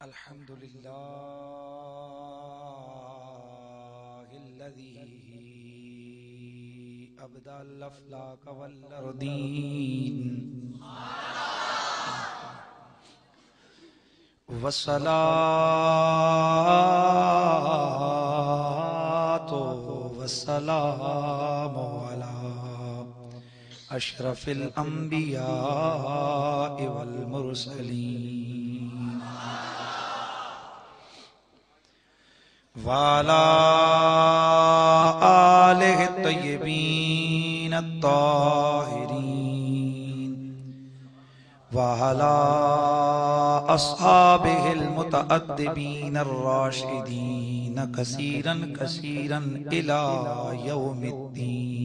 الحمد لله الذي أبدى الأفلاك والأرضين والصلاة والسلام على أشرف الأنبياء والمرسلين وعلى آله الطيبين الطاهرين وعلى أصحابه المتأدبين الراشدين كثيرا كثيرا إلى يوم الدين.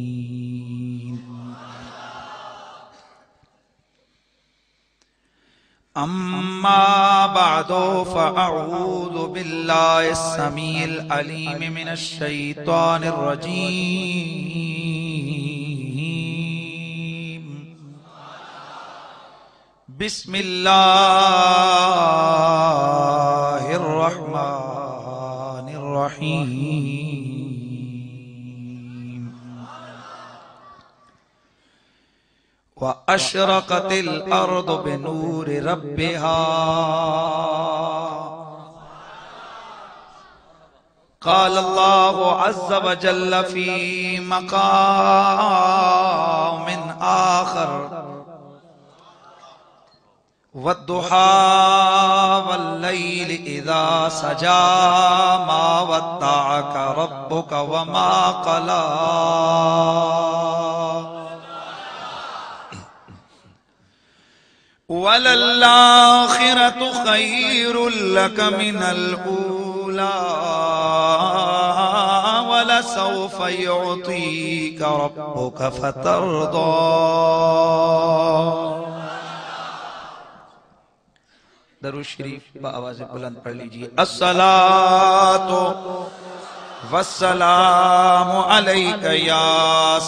أما بعد فأعوذ بالله السميع العليم من الشيطان الرجيم. بسم الله الرحمن الرحيم. وأشرقت الأرض بنور ربها قال الله عز وجل في مقام آخر والضحى والليل إذا سجى ما ودعك ربك وما قلى وللآخرة خير لك من الأولى ولسوف يعطيك ربك فترضى. درود شریف بآواز بلند پڑھ لیجئے. الصلاة والسلام علیک یا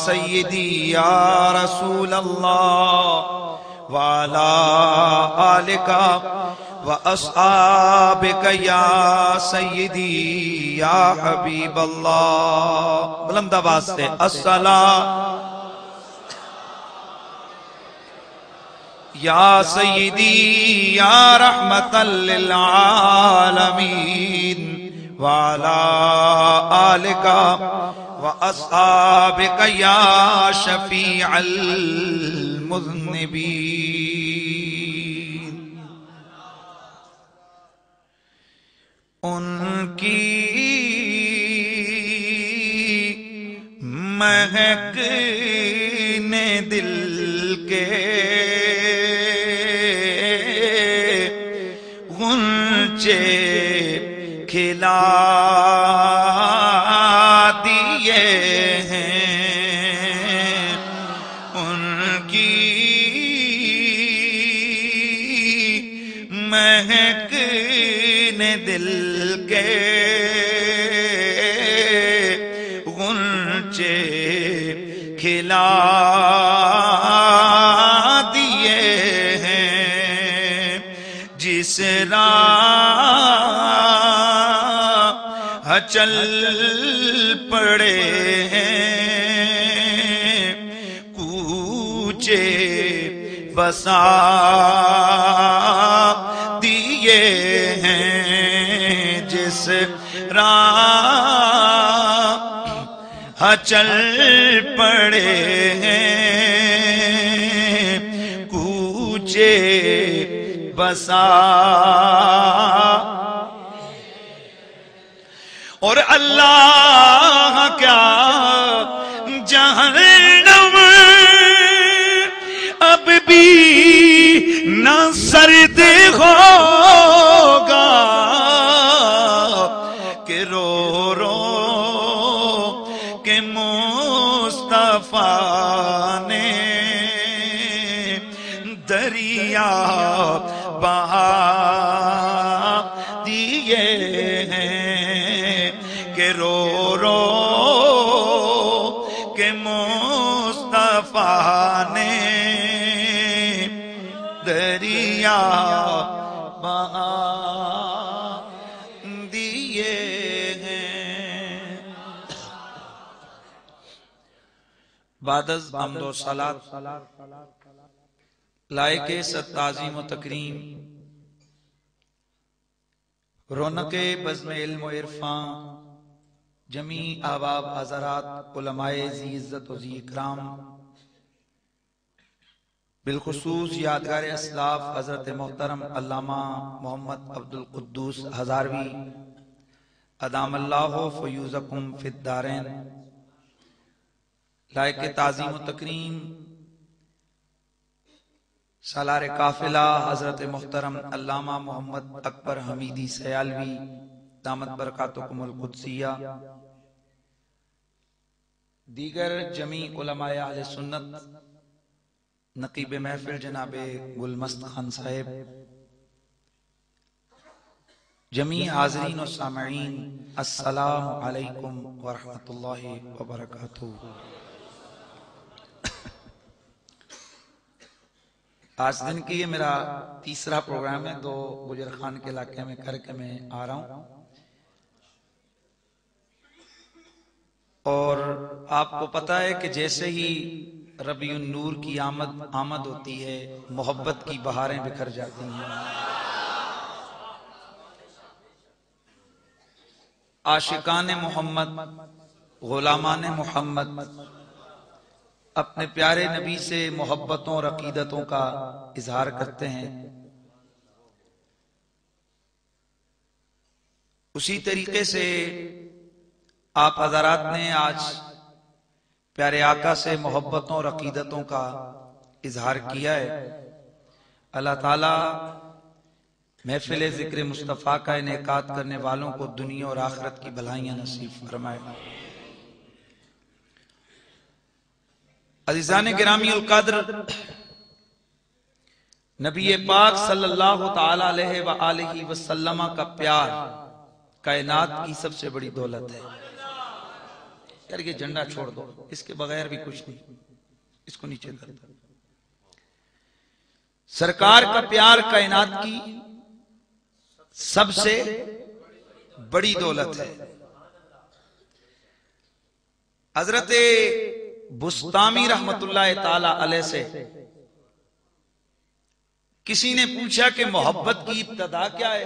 سیدی یا رسول اللہ وعلى آلك وأصحابك يا سيدي يا حبيب الله. بلند آواز سے الصلاة يا سيدي يا رحمة للعالمين وعلى آلك وأصحابك يا شفيع المذنبين. ان کی مہک نے دل کے غنچے کھلا دیے ہیں. ان کی مہک نے دل کے غنچے کھلا دیے ہیں. جس راہ چل پڑے ہیں کوچے بسا دیے ہیں. جس راہ چل پڑے ہیں کوچے بسا اور اللہ کیا جہنم اب بھی نہ سرد ہوگا کہ رو رو کہ مصطفیٰ نے دریا بہا دیے ہیں. کہ رو رو کہ مصطفیٰ نے دریا بہا بعد از حمد و صلات لائق ست تعظیم و تکریم رونق بزم علم و عرفان جمیع احباب حضرات علماء ذی عزت و ذی اکرام بالخصوص یادگار اسلاف حضرت محترم علامہ محمد عبدالقدوس ہزاروی ادام اللہ فیوزکم فی الدارین لائق تعظیم و تکریم سالار قافلہ حضرت محترم علامہ محمد اکبر حمیدی سیالوی دامت برکاتکم القدسیہ دیگر جمیع علماء اہل سنت نقیب محفل جناب گلمست خان صاحب جمیع حاضرین و سامعین السلام علیکم ورحمۃ اللہ وبرکاتہ۔ آج دن کی یہ میرا تیسرا پروگرام ہے، دو گجر خان کے علاقے میں کر کے میں آ رہا ہوں، اور آپ کو پتا ہے کہ جیسے ہی ربیع النور کی آمد ہوتی ہے محبت کی بہاریں بکھر جاتی ہیں، عاشقان محمد غلامان محمد اپنے پیارے نبی سے محبتوں اور عقیدتوں کا اظہار کرتے ہیں۔ اسی طریقے سے آپ حضرات نے آج پیارے آقا سے محبتوں اور عقیدتوں کا اظہار کیا ہے۔ اللہ تعالیٰ محفل ذکر مصطفیٰ کا انعقاد کرنے والوں کو دنیا اور آخرت کی بھلائیاں نصیب فرمائے۔ عزیزان گرامی القدر، نبی پاک صلی اللہ تعالی علیہ وآلہ وسلم کا پیار کائنات کی سب سے بڑی دولت ہے۔ یار یہ جھنڈا چھوڑ دو، اس کے بغیر بھی کچھ نہیں، اس کو نیچے کر دو۔ سرکار کا پیار کائنات کی سب سے بڑی دولت ہے۔ حضرت بسطامی رحمت اللہ تعالی علیہ سے کسی نے پوچھا کہ محبت کی ابتدا کیا ہے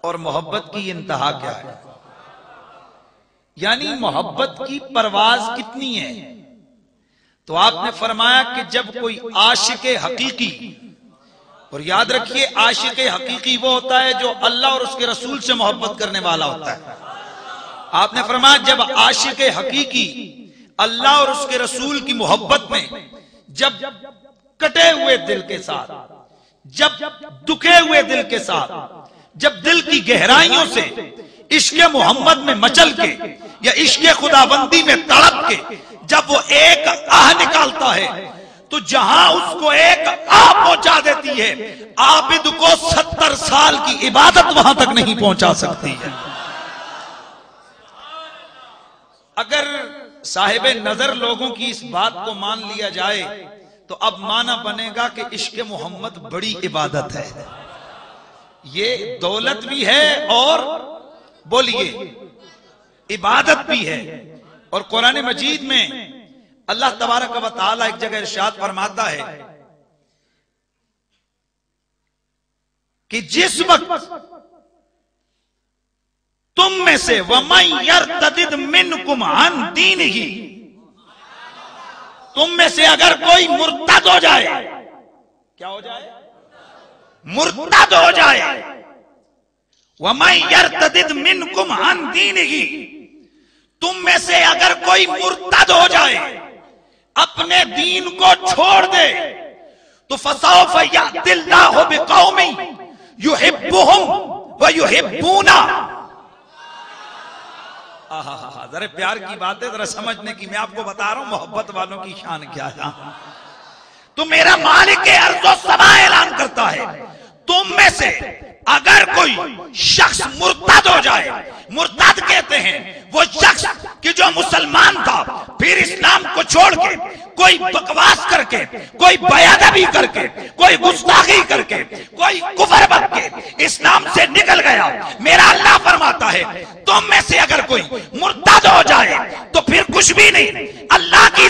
اور محبت کی انتہا کیا ہے، یعنی محبت کی پرواز کتنی ہے؟ تو آپ نے فرمایا کہ جب کوئی عاشق حقیقی، اور یاد رکھیے عاشق حقیقی وہ ہوتا ہے جو اللہ اور اس کے رسول سے محبت کرنے والا ہوتا ہے۔ آپ نے فرمایا جب عاشق حقیقی اللہ اور اس کے رسول کی محبت میں جب کٹے ہوئے دل کے ساتھ، جب دکھے ہوئے دل کے ساتھ، جب دل کی گہرائیوں سے عشق محمد میں مچل کے یا عشق خداوندی میں تڑپ کے جب وہ ایک آہ نکالتا ہے تو جہاں اس کو ایک آہ پہنچا دیتی ہے، عابد کو 70 سال کی عبادت وہاں تک نہیں پہنچا سکتی ہے۔ اگر صاحب نظر لوگوں کی اس بات کو مان لیا جائے تو اب معنی بنے گا کہ عشق محمد بڑی عبادت ہے، یہ دولت بھی ہے اور بولیے عبادت بھی ہے۔ اور قرآن مجید میں اللہ تبارک و تعالی ایک جگہ ارشاد فرماتا ہے کہ جس وقت تم میں سے وَمَن يَرْتَدِدْ مِنْكُمْ عَنْ دِينِهِ، تم میں سے اگر کوئی مرتد ہو جائے، کیا ہو جائے؟ مرتد ہو جائے۔ وَمَن يَرْتَدِدْ مِنْكُمْ عَنْ دِينِهِ، تم میں سے اگر کوئی مرتد ہو جائے، اپنے دین کو چھوڑ دے، تو فَسَوْفَ يَأْتِ اللَّهُ بِقَوْمٍ يُحِبُّهُمْ وَيُحِبُّونَهُ۔ ذرا پیار کی بات ہے، ذرا سمجھنے کی، میں آپ کو بتا رہا ہوں محبت والوں کی شان کیا ہے۔ تو میرا مالک ارض و سما اعلان کرتا ہے تم میں سے اگر کوئی شخص مرتد ہو جائے، مرتد کہتے ہیں وہ شخص کہ جو مسلمان تھا پھر اسلام کو چھوڑ کے کوئی بکواس کر کے، کوئی بیادبی کر کے، کوئی گستاخی کر کے، کوئی کفر بک کے اسلام سے نکل گیا، میرا اللہ فرماتا ہے تم میں سے اگر کوئی مرتد ہو جائے تو پھر کچھ بھی نہیں، اللہ کی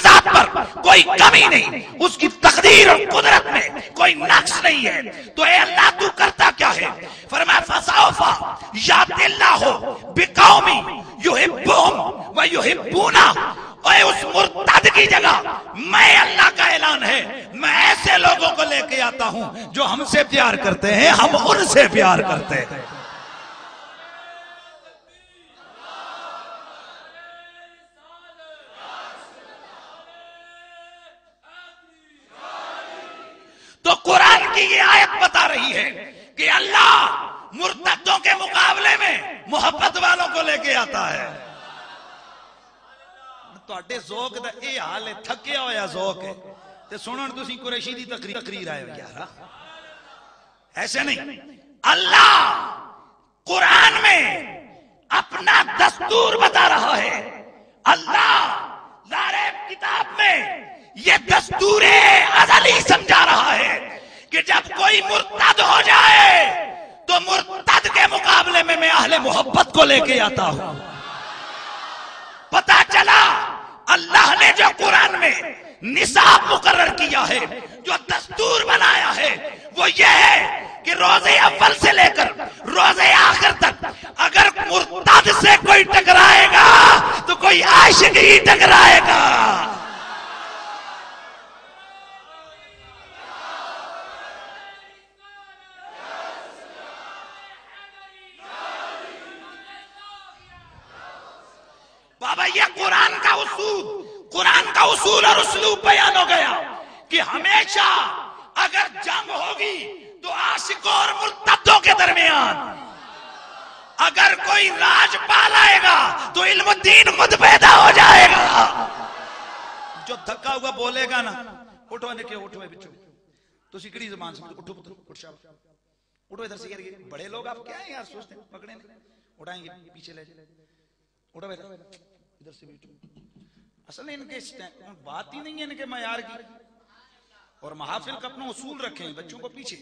کوئی کمی نہیں، اس کی تقدیر اور قدرت میں کوئی نقص نہیں ہے. تو اے اللہ تو کرتا کیا ہے؟ فرمایا فسوف یأتی اللہ بقوم یحبہم ویحبونہ. اے اس مرتد کی جگہ میں اللہ کا اعلان ہے، میں ایسے لوگوں کو لے کے آتا ہوں جو ہم سے پیار کرتے ہیں، ہم ان سے پیار کرتے ہیں. تو قرآن کی یہ آیت بتا رہی ہے کہ اللہ مرتدوں کے مقابلے میں محبت والوں کو لے کے آتا ہے. تواڈے ذوق دا اے حال ہے، تھکیا ہویا ذوق ہے تے سنن تسی قریشی دی تقریر آئے ہو یار. ایسے نہیں، اللہ قرآن میں اپنا دستور بتا رہا ہے. اللہ لا ریب کتاب میں یہ دستور ازلی سمجھا رہا ہے کہ جب کوئی مرتد ہو جائے تو مرتد کے مقابلے میں اہل محبت کو لے کے آتا ہوں. پتا چلا اللہ نے جو قرآن میں نصاب مقرر کیا ہے، جو دستور بنایا ہے، وہ یہ ہے کہ روزے اول سے لے کر روزے آخر تک اگر مرتد سے کوئی ٹکرائے گا تو کوئی عاشق ہی ٹکرائے گا. بابا یہ قرآن کا اصول اور اسلوب بیان ہو گیا کہ ہمیشہ اگر جنگ ہوگی تو عاشقوں اور مرتدوں کے درمیان. اگر کوئی راج پالائے گا تو علم الدین خود پیدا ہو جائے گا. جو دھکا ہوا بولے گا نا، اٹھو نے کہ اٹھو بچو تو سکڑی زبان سے اٹھو پتر اٹھ شاہ اٹھو ادھر سے. یہ بڑے لوگ آپ کیا ہیں یار، سوچتے ہیں پکڑیں گے اٹھائیں گے پیچھے لے جائیں. اٹھو ادھر سے بھی اٹھو. اصل ان کے بات ہی نہیں ہے ان کے معیار کی. اور محافل کا اپنا اصول رکھیں، بچوں کو پیچھے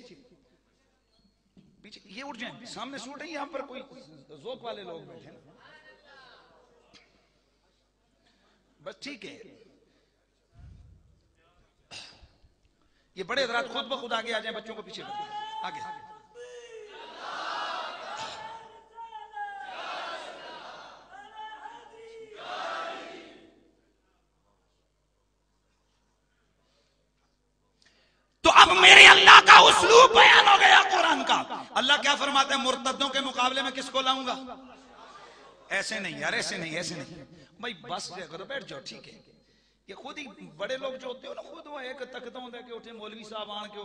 یہ اٹھ جائیں، سامنے سے اٹھیں. یہاں پر کوئی ذوق والے لوگ بیٹھے نا، بس ٹھیک ہے. یہ بڑے حضرات خود بخود آگے آ جائیں، بچوں کو پیچھے آگے. تو اب میرے اللہ کا اسلوب بیان ہو گیا قرآن کا. اللہ کیا فرماتے ہیں؟ مرتدوں کے مقابلے میں کس کو لاؤں گا؟ ایسے نہیں یار، ایسے نہیں بھائی، بس کرو بیٹھ جاؤ ٹھیک ہے. یہ خود ہی بڑے لوگ جو ہوتے ہو نا، خود وہ ایک تکتا ہوں کہ اٹھے مولوی صاحب آن کے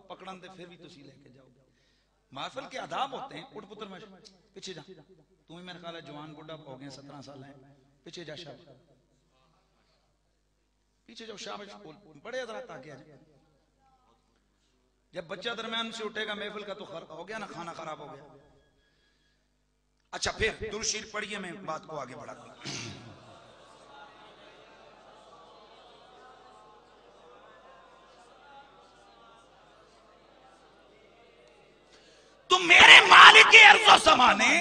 پکڑن دے، پھر بھی تسی لے کے جاؤ. محفل کے آداب ہوتے ہیں. اٹھ پتر میں پیچھے جا، تمہیں میرے خیال ہے جوان بڑھا ہو گئے 17 سال ہیں، پیچھے جا شاہ، پیچھے جاؤ شاہ. بڑے حضرات آگے آ جائیں. جب بچہ درمیان سے اٹھے گا محفل کا تو ہو گیا نا، کھانا خراب ہو گیا. اچھا پھر درود شریف پڑھیے، میں بات کو آگے بڑھاتا ہوں. تو میرے مالک ارض و سما نے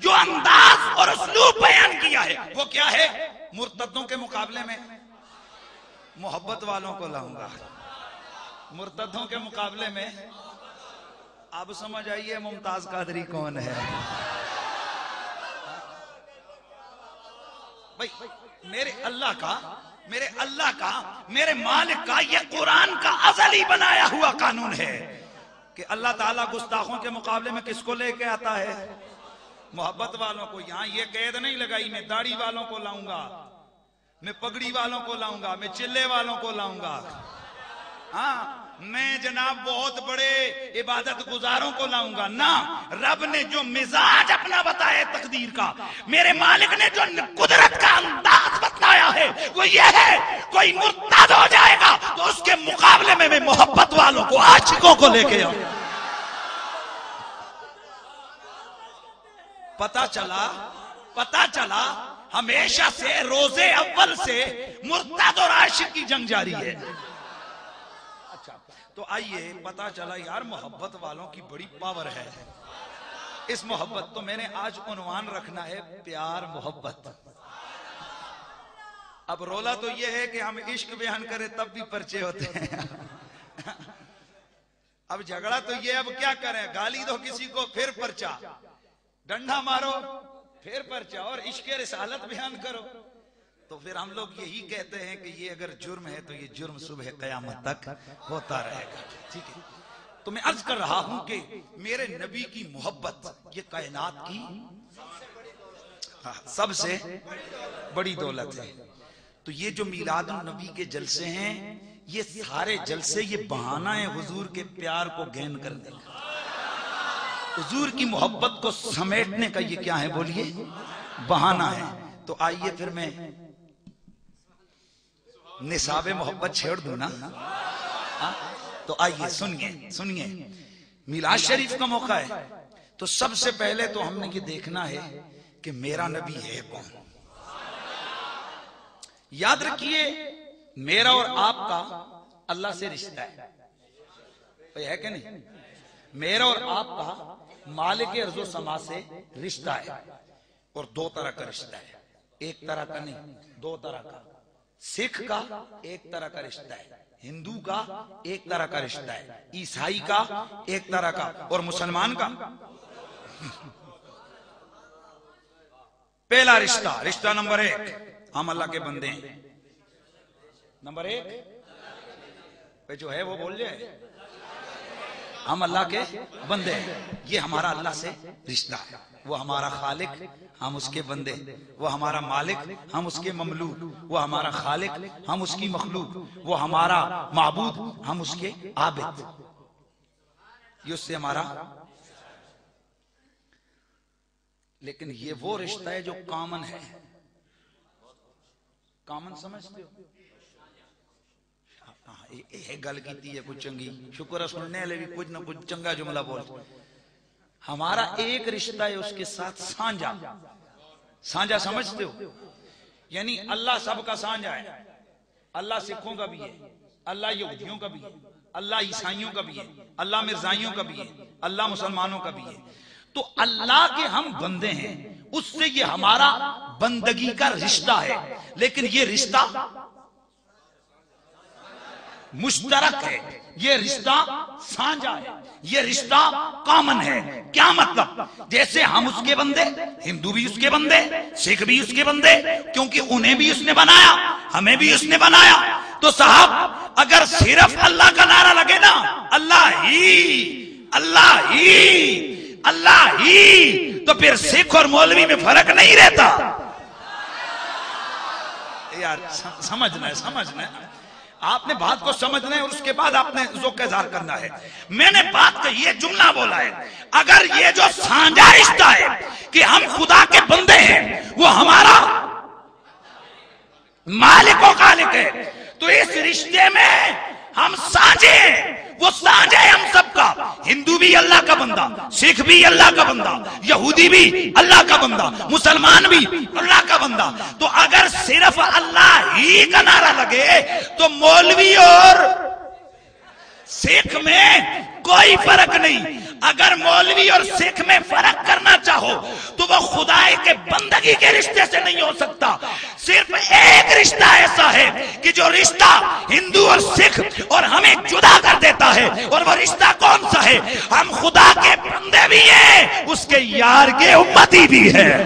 جو انداز اور اسلوب بیان کیا ہے وہ کیا ہے؟ مرتدوں کے مقابلے میں محبت والوں کو لاؤں گا، مرتدوں کے مقابلے میں. اب سمجھ آئیے ممتاز قادری کون ہے بھائی. میرے اللہ کا میرے مالک کا یہ قرآن کا ازلی بنایا ہوا قانون ہے کہ اللہ تعالیٰ گستاخوں کے مقابلے میں کس کو لے کے آتا ہے؟ محبت والوں کو. یہاں یہ قید نہیں لگائی میں داڑھی والوں کو لاؤں گا، میں پگڑی والوں کو لاؤں گا، میں چلے والوں کو لاؤں گا، ہاں میں جناب بہت بڑے عبادت گزاروں کو لاؤں گا. نہ، رب نے جو مزاج اپنا بتایا تقدیر کا، میرے مالک نے جو قدرت کا انداز بتایا ہے وہ یہ ہے، کوئی مرتد ہو جائے گا تو اس کے مقابلے میں محبت والوں کو، عاشقوں کو لے کے آؤں. پتا چلا ہمیشہ سے روزے اول سے مرتد اور عاشق کی جنگ جاری ہے. تو آئیے پتا چلا یار محبت والوں کی بڑی پاور ہے. اس محبت تو میں نے آج عنوان رکھنا ہے پیار محبت. اب رولا تو یہ ہے کہ ہم عشق بیان کریں تب بھی پرچے ہوتے ہیں. اب جھگڑا تو یہ اب کیا کریں, گالی دو کسی کو پھر پرچہ, ڈنڈا مارو پھر پرچہ, اور عشق رسالت بیان کرو. تو پھر ہم لوگ یہی کہتے ہیں کہ یہ اگر جرم ہے تو یہ جرم صبح قیامت تک ہوتا رہے گا. ٹھیک ہے, تو میں عرض کر رہا ہوں کہ میرے نبی کی محبت یہ کائنات کی سب سے بڑی دولت ہے. تو یہ جو میلاد النبی کے جلسے ہیں, یہ سارے جلسے یہ بہانہ ہے حضور کے پیار کو گین کرنے کا, حضور کی محبت کو سمیٹنے کا. یہ کیا ہے بولیے, بہانہ ہے. تو آئیے پھر میں نصاب محبت چھیڑ دوں نا. تو آئیے سنیے, میلاد شریف کا موقع ہے. تو سب سے پہلے تو ہم نے یہ دیکھنا ہے کہ میرا نبی ہے کون. یاد رکھیے, میرا اور آپ کا اللہ سے رشتہ ہے کہ نہیں؟ میرا اور آپ کا مالک ارض و سما سے رشتہ ہے, اور دو طرح کا رشتہ ہے. ایک طرح کا نہیں, دو طرح کا. سکھ کا ایک طرح کا رشتہ ہے, ہندو کا ایک طرح کا رشتہ ہے, عیسائی کا ایک طرح کا, اور مسلمان کا. پہلا رشتہ نمبر 1, ہم اللہ کے بندے ہیں. نمبر 1 جو ہے وہ بول جائے, ہم اللہ کے بندے ہیں. یہ ہمارا اللہ سے رشتہ ہے. وہ ہمارا خالق, ہم اس کے بندے. وہ ہمارا مالک, ہم اس کے مملوک. وہ ہمارا خالق, ہم اس کی مخلوق. وہ ہمارا معبود, ہم اس کے عابد. یہ اس سے ہمارا. لیکن یہ وہ رشتہ ہے جو کامن ہے. کامن سمجھتے ہو؟ گل کی ہے کچھ چنگی, شکر ہے سننے والے بھی کچھ نہ کچھ چنگا جملہ بول. ہمارا ایک رشتہ ہے اس کے ساتھ سانجا. سانجا سمجھتے ہو؟ یعنی اللہ سب کا سانجا ہے. اللہ سکھوں کا بھی ہے, اللہ یہودیوں کا بھی ہے, اللہ عیسائیوں کا بھی ہے, اللہ مرزائیوں کا بھی ہے, اللہ مسلمانوں کا بھی ہے. تو اللہ کے ہم بندے ہیں, اس سے یہ ہمارا بندگی کا رشتہ ہے. لیکن یہ رشتہ مشترک ہے, یہ رشتہ سانجا ہے, یہ رشتہ کامن ہے. کیا مطلب؟ جیسے ہم اس کے بندے, ہندو بھی اس کے بندے, سکھ بھی اس کے بندے, کیونکہ انہیں بھی اس نے بنایا, ہمیں بھی اس نے بنایا. تو صاحب اگر صرف اللہ کا نعرہ لگے نا, اللہ ہی اللہ ہی اللہ ہی, تو پھر سکھ اور مولوی میں فرق نہیں رہتا. یار سمجھنا ہے, آپ نے بات کو سمجھنا ہے, اور اس کے بعد آپ نے ذوق اظہار کرنا ہے. میں نے بات کا یہ جملہ بولا ہے, اگر یہ جو سانجا رشتہ ہے کہ ہم خدا کے بندے ہیں, وہ ہمارا مالک و خالق ہے, تو اس رشتے میں ہم سانجے ہیں. وہ سانجا ہے ہم سب کا. ہندو بھی اللہ کا بندہ, سکھ بھی اللہ کا بندہ, یہودی بھی اللہ کا بندہ, مسلمان بھی اللہ کا بندہ. تو اگر صرف اللہ ہی کا نعرہ لگے تو مولوی اور سکھ میں کوئی فرق نہیں. اگر مولوی اور سکھ میں فرق کرنا چاہو تو وہ خدا کے بندگی کے رشتے سے نہیں ہو سکتا. صرف ایک رشتہ ایسا ہے کہ جو رشتہ ہندو اور سکھ اور ہمیں جدا کر دیتا ہے, اور وہ رشتہ کون سا ہے؟ ہم خدا کے بندے بھی ہیں, اس کے یار کے امتی بھی ہیں.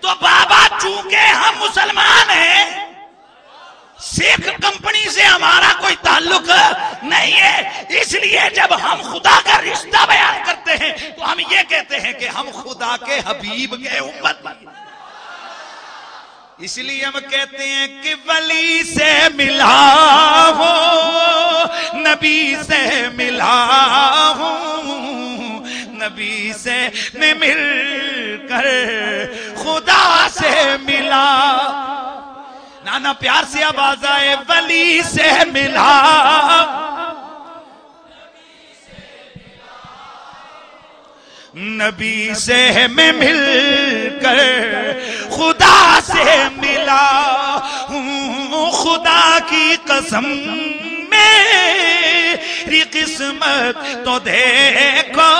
تو بابا چونکہ ہم مسلمان ہیں, سکھ کمپنی سے ہمارا کوئی تعلق نہیں ہے, اس لیے جب ہم خدا کا رشتہ بیان کرتے ہیں تو ہم یہ کہتے ہیں کہ ہم خدا کے حبیب کے امت. اس لیے ہم کہتے ہیں کہ ولی سے ملا ہوں, نبی سے ملا ہوں, نبی سے میں مل کر خدا سے ملا. نانا پیار سے آواز آئے, ولی سے ملا, نبی سے میں مل کر خدا سے ملا ہوں خدا کی قسم میری قسمت تو دیکھو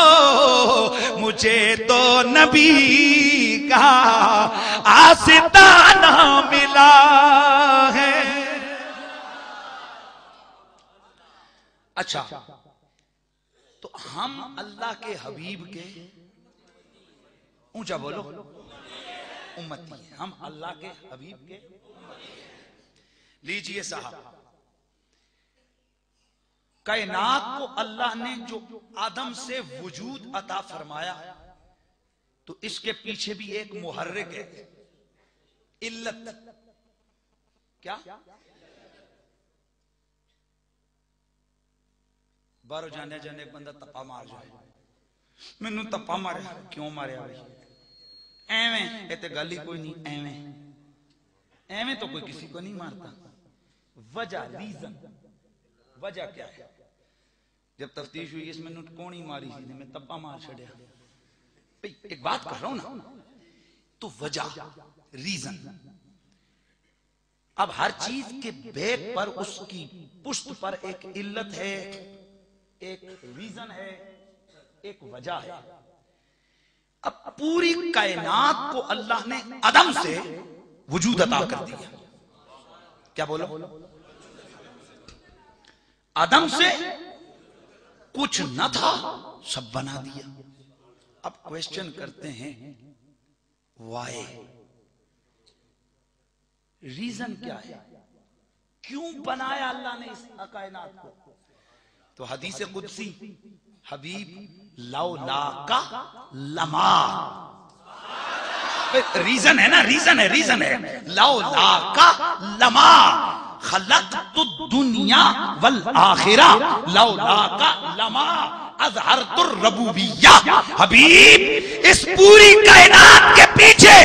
مجھے تو نبی کا آستانہ ملا ہے. اچھا تو ہم اللہ کے حبیب کے اونچا بولو امتی ہیں. ہم اللہ کے حبیب کے لیجئے صاحب کائنات کو اللہ نے جو آدم سے وجود عطا فرمایا تو اس کے پیچھے بھی ایک محرک ہے علت. کیا بارو جانے جانے ایک بندہ تپا مار جائے میں نو تپا مارے کیوں مارے آئی ایویں ایتے گالی کوئی نہیں ایویں تو کوئی کسی کو نہیں مارتا. وجہ ریزن وجہ کیا ہے؟ جب تفتیش ہوئی اس میں نو کون ہی ماری سی میں تپا مار چھڑیا. ایک بات کر رہا ہوں نا تو وجہ ریزن. اب ہر چیز کے بیک پر اس کی پشت پر ایک علت ہے ایک ریزن ہے ایک وجہ ہے. اب پوری کائنات کو اللہ نے عدم سے وجود عطا کر دیا. کیا بولو؟ عدم سے کچھ نہ تھا سب بنا دیا. اب کویسچن کرتے ہیں وائی ریزن کیا ہے کیوں بنایا اللہ نے اس کائنات کو؟ تو حدیث قدسی حبیب لولا کا لما ریزن ہے نا ریزن ہے لولا کا لما خلقت الدنیا والآخرہ لولا کا لما اظہرت الربوبیہ. حبیب اس پوری کائنات کے پیچھے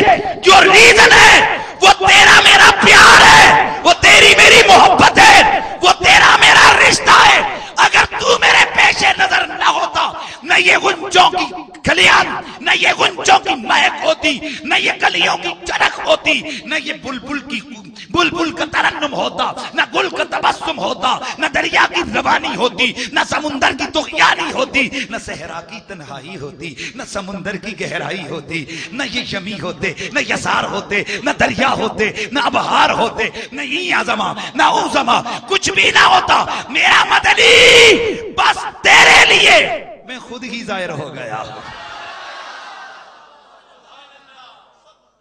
جو ریزن ہے وہ تیرا میرا پیار ہے وہ تیری میری محبت ہے وہ تیرا میرا رشتہ ہے. اگر تو میرے پیش نظر نہ ہوتا نہ یہ غنچوں کی کلیاں نہ یہ غنچوں کی مہک ہوتی نہ یہ کلیوں کی چرخ ہوتی نہ یہ بلبل کا ترنم ہوتا نہ گل کا تبسم ہوتا نہ دریا کی روانی ہوتی نہ سمندر کی طغیانی ہوتی نہ صحرا کی تنہائی ہوتی نہ سمندر کی گہرائی ہوتی نہ یہ یمی ہوتے نہ یسار ہوتے نہ دریا ہوتے نہ ابہار ہوتے نہ یہ عظمہ نہ اوزمہ کچھ بھی نہ ہوتا. میرا مدنی بس تیرے لیے میں خود ہی ظاہر ہو گیا.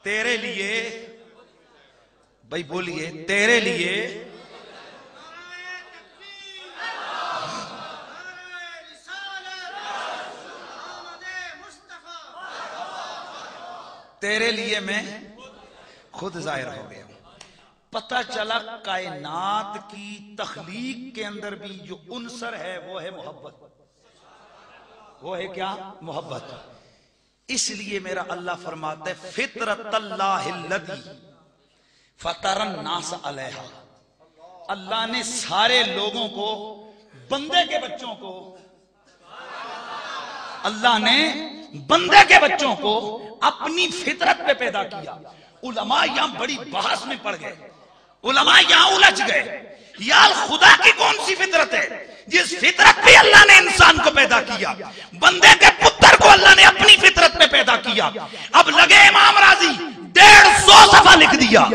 تیرے لیے بھائی بولیے تیرے لیے تیرے لیے میں خود ظاہر ہو گیا. پتہ چلا کائنات کی تخلیق کے اندر بھی جو عنصر ہے وہ ہے محبت. وہ ہے کیا؟ محبت. اس لیے میرا اللہ فرماتا ہے فطرت اللہ الذی فطر الناس علیہا. اللہ نے سارے لوگوں کو بندے کے بچوں کو اللہ نے بندے کے بچوں کو اپنی فطرت پہ پیدا کیا. علماء یہاں بڑی بحث میں پڑ گئے علماء یہاں الجھ گئے یار خدا کی کون سی فطرت ہے جس فطرت پہ اللہ نے انسان کو پیدا کیا بندے کے پتر کو اللہ نے اپنی فطرت پہ پیدا کیا. اب لگے امام راضی 150 صفحہ لکھ دیا.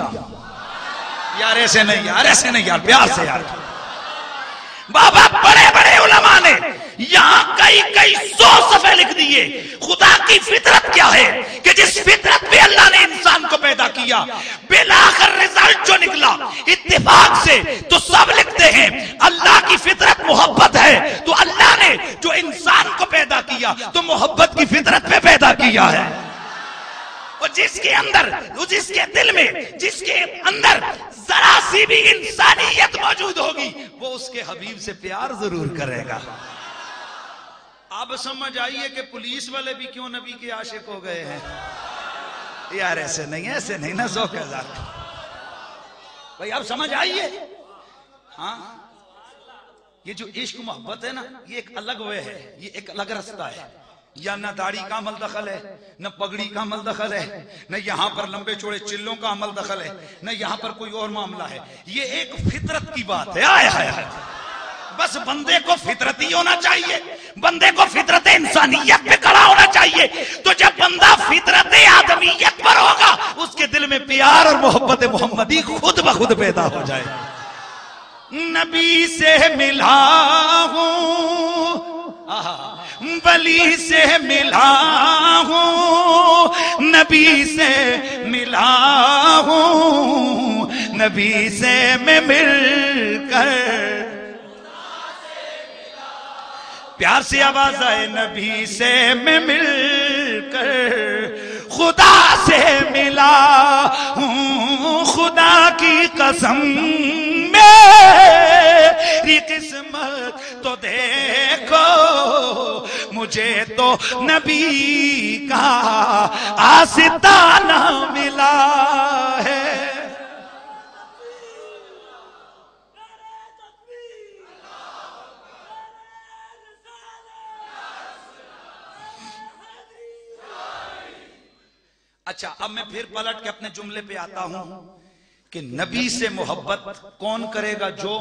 یار ایسے نہیں یار پیار سے یار بابا بڑے بڑے علماء نے یہاں کئی 100 صفحے لکھ دیے. خدا کی فطرت کیا ہے کہ جس فطرت پہ اللہ نے انسان کو پیدا کیا بالآخر رزلٹ جو نکلا اتفاق سے تو سب لکھتے ہیں اللہ کی فطرت محبت ہے. تو اللہ نے جو انسان کو پیدا کیا تو محبت کی فطرت پہ پیدا کیا ہے. اور جس کے اندر جس کے دل میں جس کے اندر ذرا سی بھی انسانیت موجود ہوگی وہ اس کے حبیب سے پیار ضرور کرے گا. اب سمجھ آئیے کہ پولیس والے بھی کیوں نبی کے عاشق ہو گئے ہیں. یار ایسے نہیں نا 100,000 بھائی اب سمجھ آئیے. ہاں یہ جو عشق محبت ہے نا یہ ایک الگ وے ہے یہ ایک الگ رستہ ہے. یا نہ داڑھی کا عمل دخل ہے، نہ پگڑی کا عمل دخل ہے، نہ یہاں پر لمبے چوڑے چلوں کا عمل دخل ہے، نہ یہاں پر کوئی اور معاملہ ہے. یہ ایک فطرت کی بات ہے. آئے ہائے ہائے، بس بندے کو فطرتی ہونا چاہیے، بندے کو فطرت انسانیت پہ کھڑا ہونا چاہیے. تو جب بندہ فطرت آدمیت پر ہوگا اس کے دل میں پیار اور محبت محمدی خود بخود پیدا ہو جائے. نبی سے ملا ہوں، ولی سے ملا ہوں، نبی سے ملا ہوں، نبی سے میں مل کر. پیار سے آواز آئے، نبی سے میں مل کر خدا سے ملا ہوں. خدا کی قسم میری قسمت تو دیکھو، مجھے تو نبی کا آستانہ ملا ہے. اچھا، اب میں پھر پلٹ کے اپنے جملے پہ آتا ہوں کہ نبی سے محبت کون کرے گا؟ جو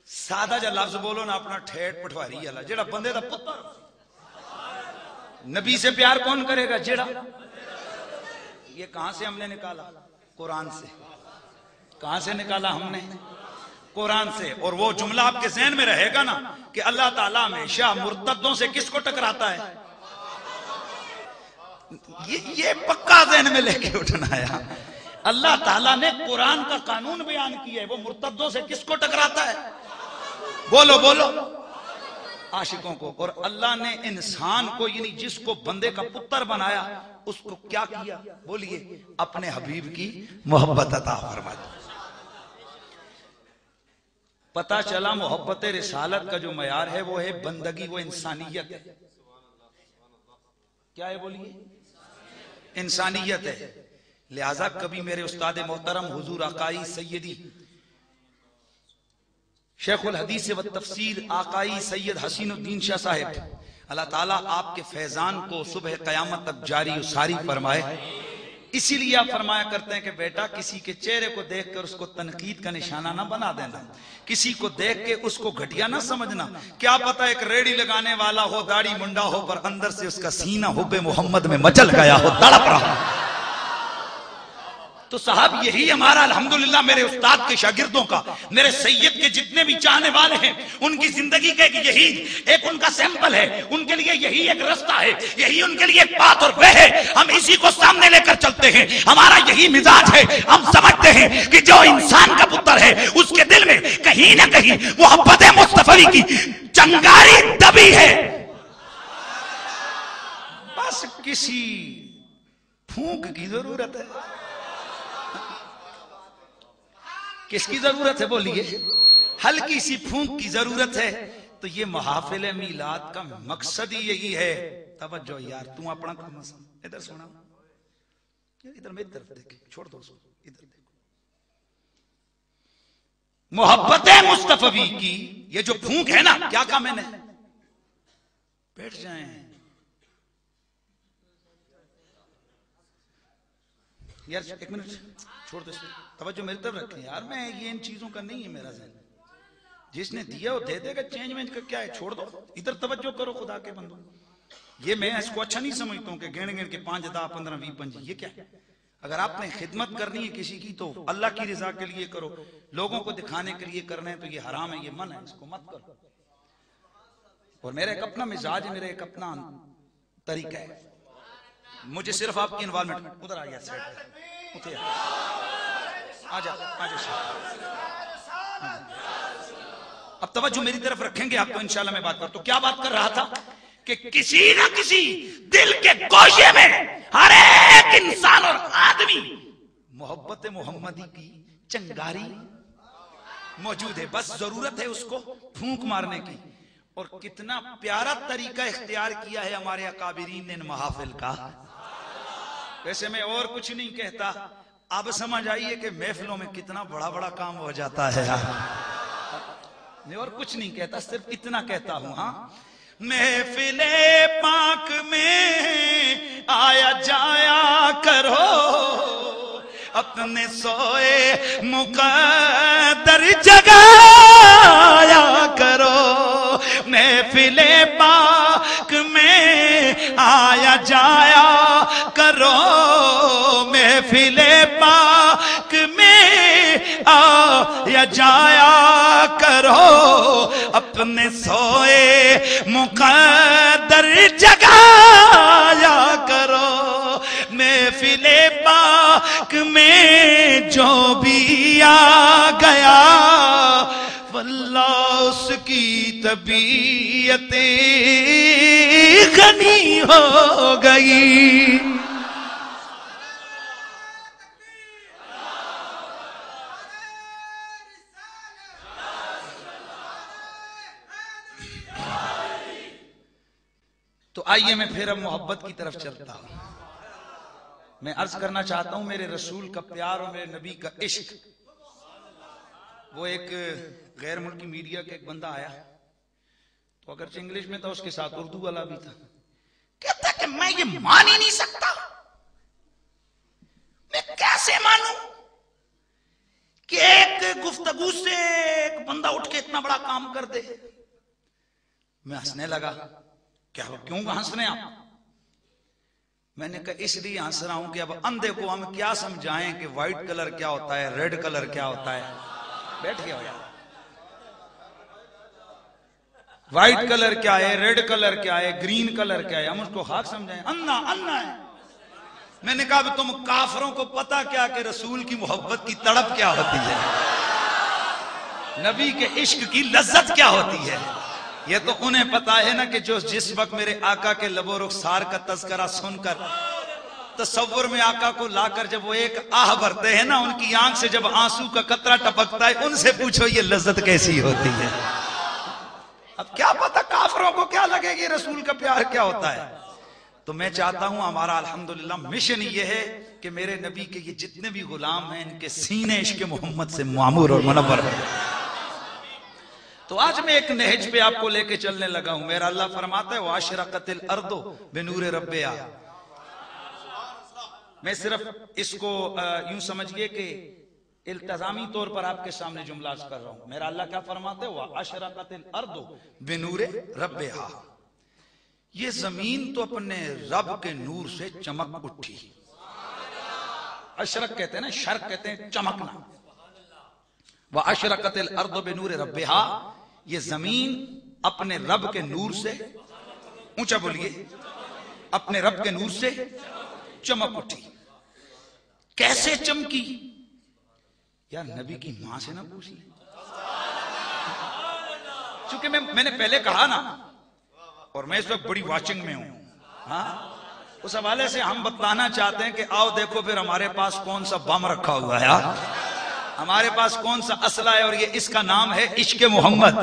سادہ جا لفظ بولو نا اپنا ٹھیٹ پٹواری اللہ، جیڑا بندے دا پتر. نبی سے پیار کون کرے گا؟ جیڑا. یہ کہاں سے ہم نے نکالا؟ قرآن سے. کہاں سے نکالا ہم نے؟ قرآن سے. اور وہ جملہ آپ کے ذہن میں رہے گا نا کہ اللہ تعالیٰ ہمیشہ مرتدوں سے کس کو ٹکراتا ہے؟ یہ پکا ذہن میں لے کے اٹھنا ہے. اللہ تعالیٰ نے قرآن کا قانون بیان کیا ہے، وہ مرتدوں سے کس کو ٹکراتا ہے؟ بولو بولو. عاشقوں کو. اور اللہ نے انسان کو، یعنی جس کو بندے کا پتر بنایا، اس کو کیا کیا؟ بولیے، اپنے حبیب کی محبت عطا فرما دی. پتہ چلا محبت رسالت کا جو معیار ہے وہ ہے بندگی، وہ انسانیت ہے. کیا ہے؟ بولیے. انسانیت ہے. لہذا کبھی میرے استاد محترم حضور آقائی سیدی شیخ الحدیث و تفسیر آقائی سید حسین الدین شاہ صاحب، اللہ تعالیٰ آپ کے فیضان کو صبح قیامت تک جاری و ساری فرمائے. اسی لیے آپ فرمایا کرتے ہیں کہ بیٹا کسی کے چہرے کو دیکھ کر اس کو تنقید کا نشانہ نہ بنا دینا، کسی کو دیکھ کے اس کو گھٹیا نہ سمجھنا. کیا پتہ ایک ریڑی لگانے والا ہو، داڑھی منڈا ہو، پر اندر سے اس کا سینہ حب محمد میں مچل گیا ہو، تڑپ رہا. تو صاحب یہی ہمارا الحمدللہ میرے استاد کے شاگردوں کا، میرے سید کے جتنے بھی چاہنے والے ہیں، ان کی زندگی کا یہی ایک ان کا سیمپل ہے. ان کے لیے یہی ایک رستہ ہے، یہی ان کے لیے ایک بات اور وہ ہے. ہم اسی کو سامنے لے کر چلتے ہیں. ہمارا یہی مزاج ہے. ہم سمجھتے ہیں کہ جو انسان کا پتر ہے اس کے دل میں کہیں نہ کہیں محبت مصطفی کی چنگاری دبی ہے. بس کسی پھونک کی ضرورت ہے. کس کی ضرورت ہے؟ بولیے. ہلکی سی پھونک کی ضرورت ہے. تو یہ محافل میلاد کا مقصد ہی یہی ہے. توجہ یار، تم اپنا کام ادھر سنا، ادھر میری طرف دیکھ، چھوڑ دو اس کو، ادھر دیکھو. محبت مصطفی کی یہ جو پھونک ہے نا، کیا کہا میں نے؟ بیٹھ جائیں. یار ایک منٹ چھوڑ دو، توجہ میری طرف رکھیں یار. میں یہ ان چیزوں کا نہیں ہے میرا ذہن. جس نے دیا وہ دے دے گا. چینج وینج کا کیا ہے؟ چھوڑ دو. ادھر توجہ کرو خدا کے بندو. یہ میں اس کو اچھا نہیں سمجھتا ہوں کہ گن گن کے 5 10 15 20 25. یہ کیا ہے؟ اگر آپ نے خدمت کرنی ہے کسی کی تو اللہ کی رضا کے لیے کرو. لوگوں کو دکھانے کے لیے کرنا ہے تو یہ حرام ہے، یہ منع ہے، اس کو مت کرو. اور میرا ایک اپنا مزاج ہے، میرا ایک اپنا طریقہ ہے. مجھے صرف آپ کی انوالمنٹ. ادھر آ گیا سیٹ آجا. اب توجہ میری طرف رکھیں گے آپ تو انشاءاللہ میں بات کرتا. تو کیا بات کر رہا تھا کہ کسی نہ کسی دل کے گوشے میں ہر ایک انسان اور آدمی محبت محمدی کی چنگاری موجود ہے. بس ضرورت ہے اس کو پھونک مارنے کی. اور کتنا پیارا طریقہ اختیار کیا ہے ہمارے اکابرین نے ان محافل کا. ویسے میں اور کچھ نہیں کہتا. اب سمجھ آئیے کہ محفلوں میں کتنا بڑا بڑا کام ہو جاتا ہے. میں اور کچھ نہیں کہتا، صرف اتنا کہتا ہوں. ہاں، محفل پاک میں آیا جایا کرو، اپنے سوئے مقدر جگایا کرو، محفل پاک میں آیا جایا کرو، محفل پاک میں آیا جایا کرو، اپنے سوئے مقدر جگایا کرو، محفل پاک میں جو بھی آ گیا واللہ اس کی طبیعت غنی ہو گئی۔ تو آئیے میں پھر اب محبت کی طرف چلتا ہوں۔ میں عرض کرنا چاہتا ہوں میرے رسول کا پیار اور میرے نبی کا عشق۔ وہ ایک غیر ملکی میڈیا کا ایک بندہ آیا، تو اگرچہ انگلش میں تھا، اس کے ساتھ اردو والا بھی تھا، کہتا کہ میں یہ مان ہی نہیں سکتا، میں کیسے مانوں کہ ایک گفتگو سے ایک بندہ اٹھ کے اتنا بڑا کام کر دے۔ میں ہنسنے لگا، کیوں ہنس رہے ہیں آپ؟ میں نے کہا اس لیے ہنس رہا ہوں کہ اب اندھے کو ہم کیا سمجھائیں کہ وائٹ کلر کیا ہوتا ہے، ریڈ کلر کیا ہوتا ہے۔ بیٹھ گیا ہو یار، وائٹ کلر کیا ہے، ریڈ کلر کیا ہے، گرین کلر کیا ہے، ہم اس کو خاک سمجھائیں؟ انا ہے۔ میں نے کہا اب تم کافروں کو پتا کیا کہ رسول کی محبت کی تڑپ کیا ہوتی ہے، نبی کے عشق کی لذت کیا ہوتی ہے؟ یہ تو انہیں پتا ہے نا کہ جو جس وقت میرے آقا کے لب و رخسار کا تذکرہ سن کر تصور میں آقا کو لا کر جب وہ ایک آہ بھرتے ہیں نا، ان کی آنکھ سے جب آنسو کا قطرہ ٹپکتا ہے، ان سے پوچھو یہ لذت کیسی ہوتی ہے۔ اب کیا پتا کافروں کو کیا لگے گی رسول کا پیار کیا ہوتا ہے۔ تو میں چاہتا ہوں ہمارا الحمدللہ مشن یہ ہے کہ میرے نبی کے یہ جتنے بھی غلام ہیں ان کے سینے عشق محمد سے معمور اور منور ہو۔ تو آج میں ایک نہج پہ آپ کو لے کے چلنے لگا ہوں۔ میرا اللہ فرماتا ہے وَأَشْرَقَتِ الْأَرْضُ بِنُورِ رَبِّهَا۔ میں صرف اس کو یوں سمجھئے کہ التزامی طور پر آپ کے سامنے جملہ کر رہا ہوں۔ میرا اللہ کیا فرماتا ہے وَأَشْرَقَتِ الْأَرْضُ بِنُورِ رَبِّهَا، یہ زمین تو اپنے رب کے نور سے چمک اٹھی۔ اشرق کہتے ہیں نا، شرق کہتے ہیں چمکنا۔ وَأَشْرَقَتِ الْأَرْضُ بِنُورِ رَبِّهَا، یہ زمین اپنے رب کے نور سے، اونچا بولیے، اپنے رب کے نور سے چمک اٹھی۔ کیسے چمکی؟ یار نبی کی ماں سے نہ پوچھی، چونکہ میں نے پہلے کہا نا، اور میں اس وقت بڑی واچنگ میں ہوں، ہاں اس حوالے سے ہم بتلانا چاہتے ہیں کہ آؤ دیکھو پھر ہمارے پاس کون سا بم رکھا ہوا ہے، ہمارے پاس کون سا اسلحہ ہے، اور یہ اس کا نام ہے عشق محمد۔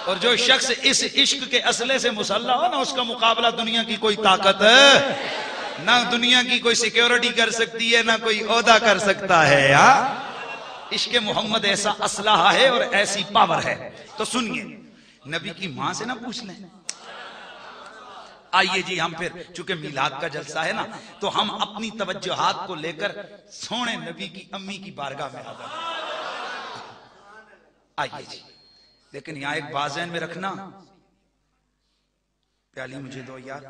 اور جو شخص اس عشق کے اسلحے سے مسلح ہو نا، اس کا مقابلہ دنیا کی کوئی طاقت ہے نہ، دنیا کی کوئی سیکیورٹی کر سکتی ہے نہ کوئی عہدہ کر سکتا ہے۔ عشق محمد ایسا اسلحہ ہے اور ایسی پاور ہے۔ تو سنیے، نبی کی ماں سے نہ پوچھ لیں۔ آئیے جی ہم پھر، چونکہ میلاد کا جلسہ ہے نا، تو ہم اپنی توجہات کو لے کر سونے نبی کی امی کی بارگاہ میں حاضر ہیں۔ آئیے جی، لیکن یہاں ایک بات ذہن میں رکھنا، پیالی مجھے دو یار،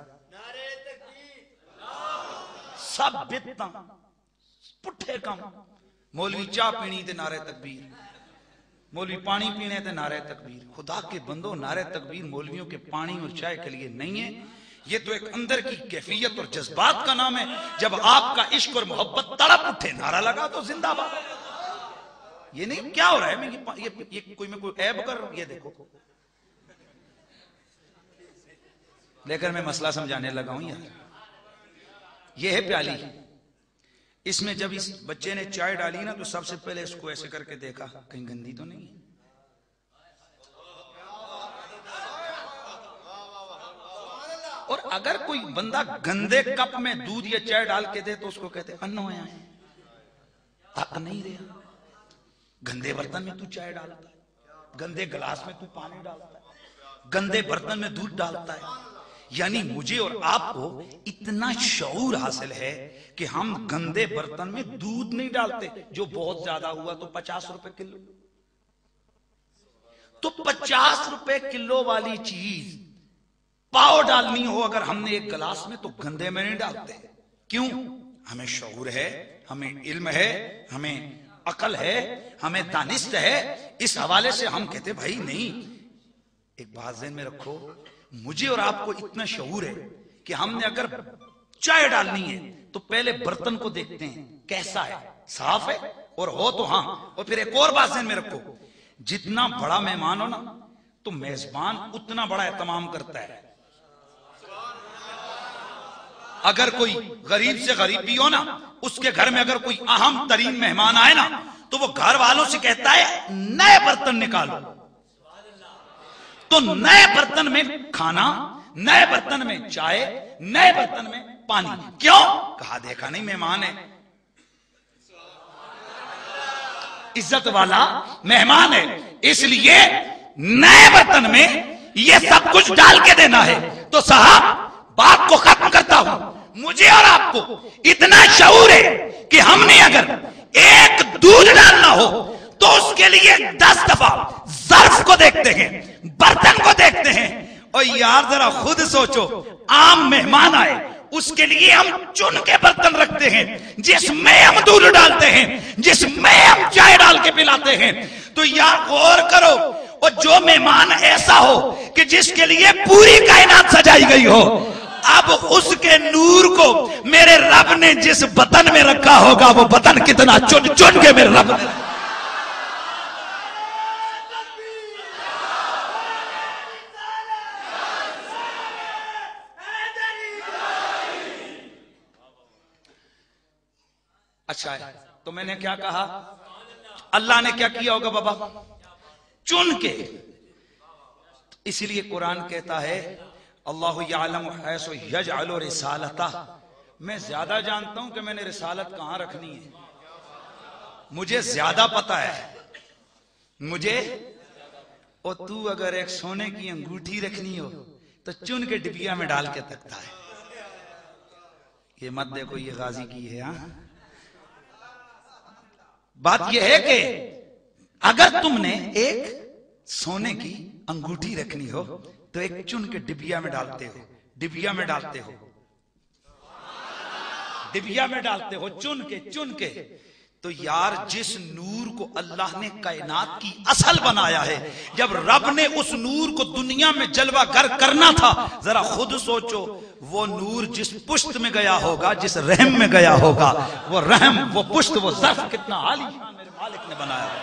سب بدتاں پٹھے کم، مولوی چاہ پینی تے نعرہ تکبیر، مولوی پانی پینے تے نعرہ تکبیر۔ خدا کے بندو، نعرہ تکبیر مولویوں کے پانی اور چائے کے لیے نہیں ہے، یہ تو ایک اندر کی کیفیت اور جذبات کا نام ہے۔ جب آپ کا عشق اور محبت تڑپ اٹھے، نعرہ لگا تو زندہ باد۔ یہ نہیں کیا ہو رہا ہے، یہ کوئی میں کوئی عیب کر رہا ہوں، یہ دیکھو۔ لیکن میں مسئلہ سمجھانے لگا ہوں یار، یہ ہے پیالی، اس میں جب اس بچے نے چائے ڈالی نا، تو سب سے پہلے اس کو ایسے کر کے دیکھا کہیں گندی تو نہیں ہے۔ اور اگر کوئی بندہ گندے کپ میں دودھ یا چائے ڈال کے دے تو اس کو کہتے انو ہے، حق نہیں رہا۔ گندے برتن میں تو چائے ڈالتا ہے، گندے گلاس میں تو پانی ڈالتا ہے، گندے برتن میں دودھ ڈالتا ہے. یعنی مجھے اور آپ کو اتنا شعور حاصل ہے کہ ہم گندے برتن میں دودھ نہیں ڈالتے. جو بہت زیادہ ہوا تو 50 روپے کلو. تو 50 روپے کلو والی چیز پاؤ ڈالنی ہو اگر ہم نے ایک گلاس میں تو گندے میں نہیں ڈالتے. کیوں؟ ہمیں شعور ہے, ہمیں علم ہے, ہمیں عقل ہے, ہمیں دانست ہے. اس حوالے سے ہم کہتے بھائی نہیں. ایک بات ذہن میں رکھو, مجھے اور آپ کو اتنا شعور ہے کہ ہم نے اگر چائے ڈالنی ہے تو پہلے برتن کو دیکھتے ہیں کیسا ہے, صاف ہے, اور ہو تو ہاں. اور پھر ایک اور بات ذہن میں رکھو, جتنا بڑا مہمان ہو نا تو میزبان اتنا بڑا اہتمام کرتا ہے. اگر کوئی غریب سے غریب بھی ہو نا, اس کے گھر میں اگر کوئی اہم ترین مہمان آئے نا تو وہ گھر والوں سے کہتا ہے نئے برتن نکالو. تو نئے برتن میں کھانا, نئے برتن میں چائے, نئے برتن میں پانی. کیوں؟ کہا دیکھا نہیں مہمان ہے, عزت والا مہمان ہے, اس لیے نئے برتن میں یہ سب کچھ ڈال کے دینا ہے. تو صاحب بات کو ختم کرتا ہوں, مجھے اور آپ کو اتنا شعور ہے کہ ہم نے اگر ایک دودھ ڈالنا ہو تو اس کے لیے 10 دفعہ ظرف کو دیکھتے ہیں, برتن کو دیکھتے ہیں. اور یار ذرا خود سوچو, عام مہمان آئے اس کے لیے ہم چن کے برتن رکھتے ہیں جس میں ہم دودھ ڈالتے ہیں, جس میں ہم چائے ڈال کے پلاتے ہیں. تو یار غور کرو, اور جو مہمان ایسا ہو کہ جس کے لیے پوری کائنات سجائی گئی ہو, اب اس کے نور کو میرے رب نے جس بطن میں رکھا ہوگا وہ بطن کتنا چن چن کے میرے رب نے. اچھا ہے, تو میں نے کیا کہا, اللہ نے کیا کیا ہوگا بابا, چن کے. اسی لیے قرآن کہتا ہے اللہ یعلم حیث یجعل رسالتہ, میں زیادہ جانتا ہوں کہ میں نے رسالت کہاں رکھنی ہے. مجھے زیادہ پتا ہے مجھے. اور تو اگر ایک سونے کی انگوٹھی رکھنی ہو تو چن کے ڈبیا میں ڈال کے تکتا ہے. یہ مت دیکھو یہ غازی کی ہے. ہاں بات یہ ہے کہ اگر تم نے ایک سونے کی انگوٹھی رکھنی ہو تو ایک چن کے ڈبیا میں ڈالتے ہو, ڈبیا میں ڈالتے ہو, ڈبیا میں ڈالتے ہو, چن کے. تو یار جس نور کو اللہ نے کائنات کی اصل بنایا ہے, جب رب نے اس نور کو دنیا میں جلوہ گر کرنا تھا, ذرا خود سوچو وہ نور جس پشت میں گیا ہوگا, جس رحم میں گیا ہوگا, وہ رحم, وہ پشت, وہ ظرف کتنا عالی شان میرے مالک نے بنایا ہے.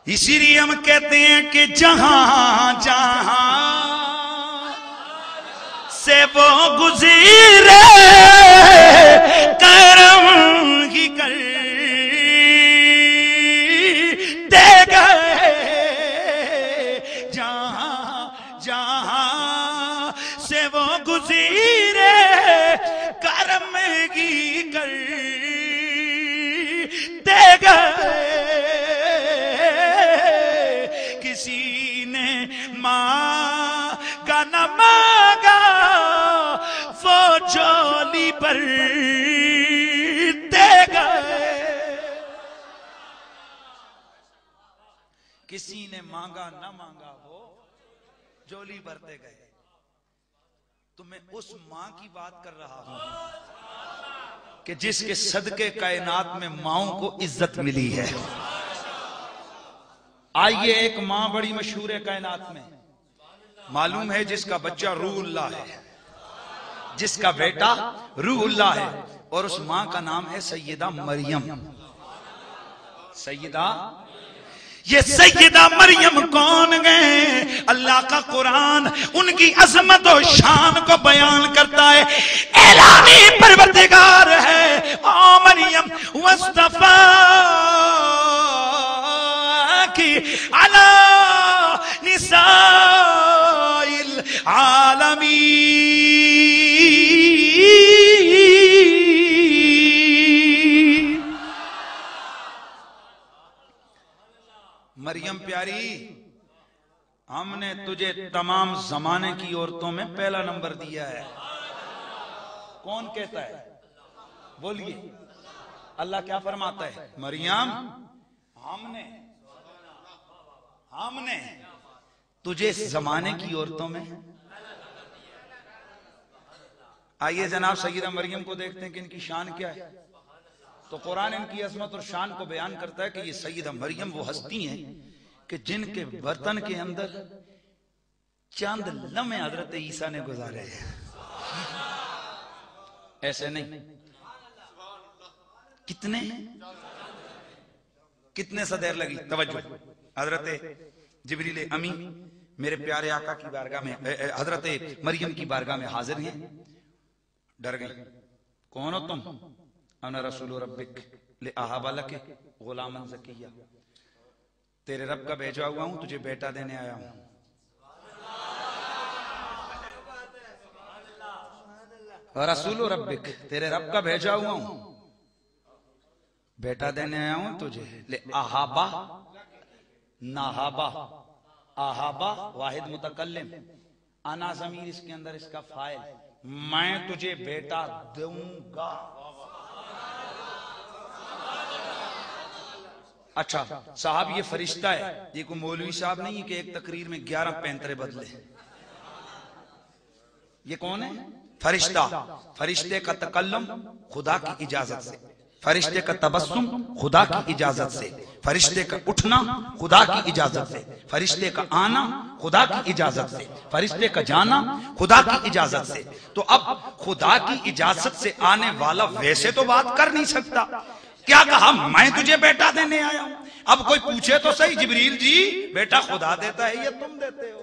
اسی لیے ہم کہتے ہیں کہ جہاں جہاں سے وہ گزرے کرم ہی کر دے گئے. جہاں جہاں سے وہ گزرے کرم ہی کر دے گئے. کسی نے مانگا نہ مانگا وہ جولی پر دے گئے. کسی نے مانگا نہ مانگا وہ جولی پر دے گئے. تو میں اس ماں کی بات کر رہا ہوں کہ جس کے صدقے کائنات میں ماؤں کو عزت ملی ہے. آئیے ایک ماں بڑی مشہور ہے کائنات میں, معلوم ہے جس کا بچہ روح اللہ ہے, جس کا بیٹا روح اللہ ہے, اور اس ماں کا نام ہے سیدہ مریم. یہ سیدہ مریم کون گئے؟ اللہ کا قرآن ان کی عظمت و شان کو بیان کرتا ہے. اعلانی پروردگار ہے او مریم واصطفاکی علی نساء العالمین. مریم پیاری ہم نے تجھے تمام زمانے کی عورتوں میں پہلا نمبر دیا ہے. کون کہتا ہے؟ بولیے. اللہ کیا فرماتا ہے؟ مریم ہم نے تجھے زمانے کی عورتوں میں. آئیے جناب سیدہ مریم کو دیکھتے ہیں کہ ان کی شان کیا ہے. تو قرآن ان کی عظمت اور شان کو بیان کرتا ہے کہ یہ سیدہ مریم وہ ہستی ہیں کہ جن کے برتن کے اندر چند لمحے حضرت عیسیٰ نے گزارے ہیں. ایسے نہیں. کتنے صدر لگی. توجہ. حضرت جبریل امی میرے پیارے آقا کی بارگاہ میں حضرت مریم کی بارگاہ میں حاضر ہیں. ڈر گئی. کون ہو تم؟ انا رسول ربک لأہب لک غلاما زکیہ. تیرے رب کا بھیجا ہوا ہوں, تجھے بیٹا دینے آیا ہوں. رسول ربک, تیرے رب کا بھیجا ہوا ہوں, بیٹا دینے آیا ہوں تجھے. لأہب ناہابا. آہابا واحد متکلم, انا ضمیر اس کے اندر اس کا فاعل. میں تجھے بیٹا دوں گا. اچھا صاحب یہ فرشتہ ہے, یہ کوئی مولوی صاحب نہیں کہ ایک تقریر میں 11 پینترے بدلے. یہ کون ہے؟ فرشتہ. فرشتے کا تکلم خدا کی اجازت سے, فرشتے کا تبسم خدا کی اجازت سے, فرشتے کا اٹھنا خدا کی اجازت سے, فرشتے کا آنا خدا کی اجازت سے, فرشتے کا جانا خدا کی اجازت سے. تو اب خدا کی اجازت سے آنے والا ویسے تو بات کر نہیں سکتا. کیا کہا؟ میں تجھے بیٹا دینے آیا ہوں. اب کوئی پوچھے تو صحیح, جبریل جی بیٹا خدا دیتا ہے یا تم دیتے ہو؟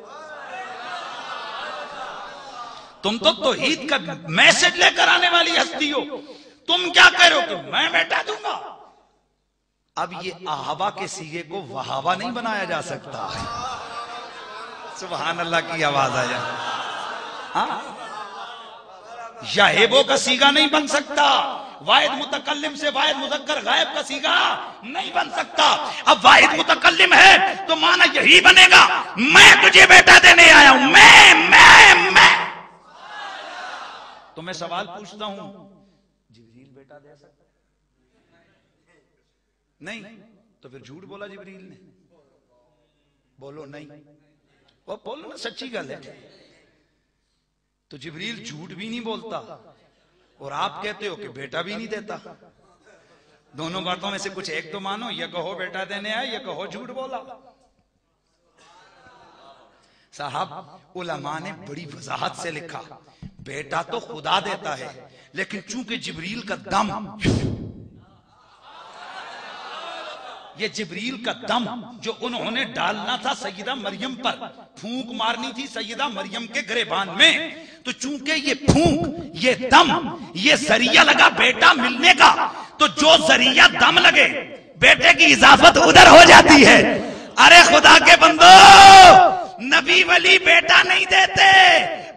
تم تو توحید کا میسج لے کر آنے والی ہستی ہو, تم کیا کہہ رہے ہو کہ میں بیٹا دوں گا؟ اب یہ آہابا کے سیغے کو وہابا نہیں بنایا جا سکتا. سبحان اللہ کی آواز آ جائے. یاہبو کا سیغہ نہیں بن سکتا. واحد متکلم سے واحد مذکر غائب کا سیغہ نہیں بن سکتا. اب واحد متکلم ہے تو معنی یہی بنے گا, میں تجھے بیٹا دینے آیا ہوں. میں تو میں سوال پوچھتا ہوں, جبریل بیٹا دے سکتا نہیں؟ تو پھر جھوٹ بولا جبریل نے. بولو نہیں, وہ بولو نا, سچی گل ہے. تو جبریل جھوٹ بھی نہیں بولتا اور آپ کہتے ہو کہ بیٹا بھی نہیں دیتا. دونوں باتوں میں سے کچھ ایک تو مانو, یا کہو بیٹا دینے آئے یا کہو جھوٹ بولا. صاحب علماء نے بڑی وضاحت سے لکھا, بیٹا تو خدا دیتا ہے, لیکن چونکہ جبریل کا دم, یہ جبریل کا دم جو انہوں نے ڈالنا تھا سیدہ مریم پر, پھونک مارنی تھی سیدہ مریم کے گریبان میں, تو چونکہ یہ پھونک, یہ دم, یہ ذریعہ لگا بیٹا ملنے کا, تو جو ذریعہ دم لگے بیٹے کی اضافت ادھر ہو جاتی ہے. ارے خدا کے بندو, نبی ولی بیٹا نہیں دیتے,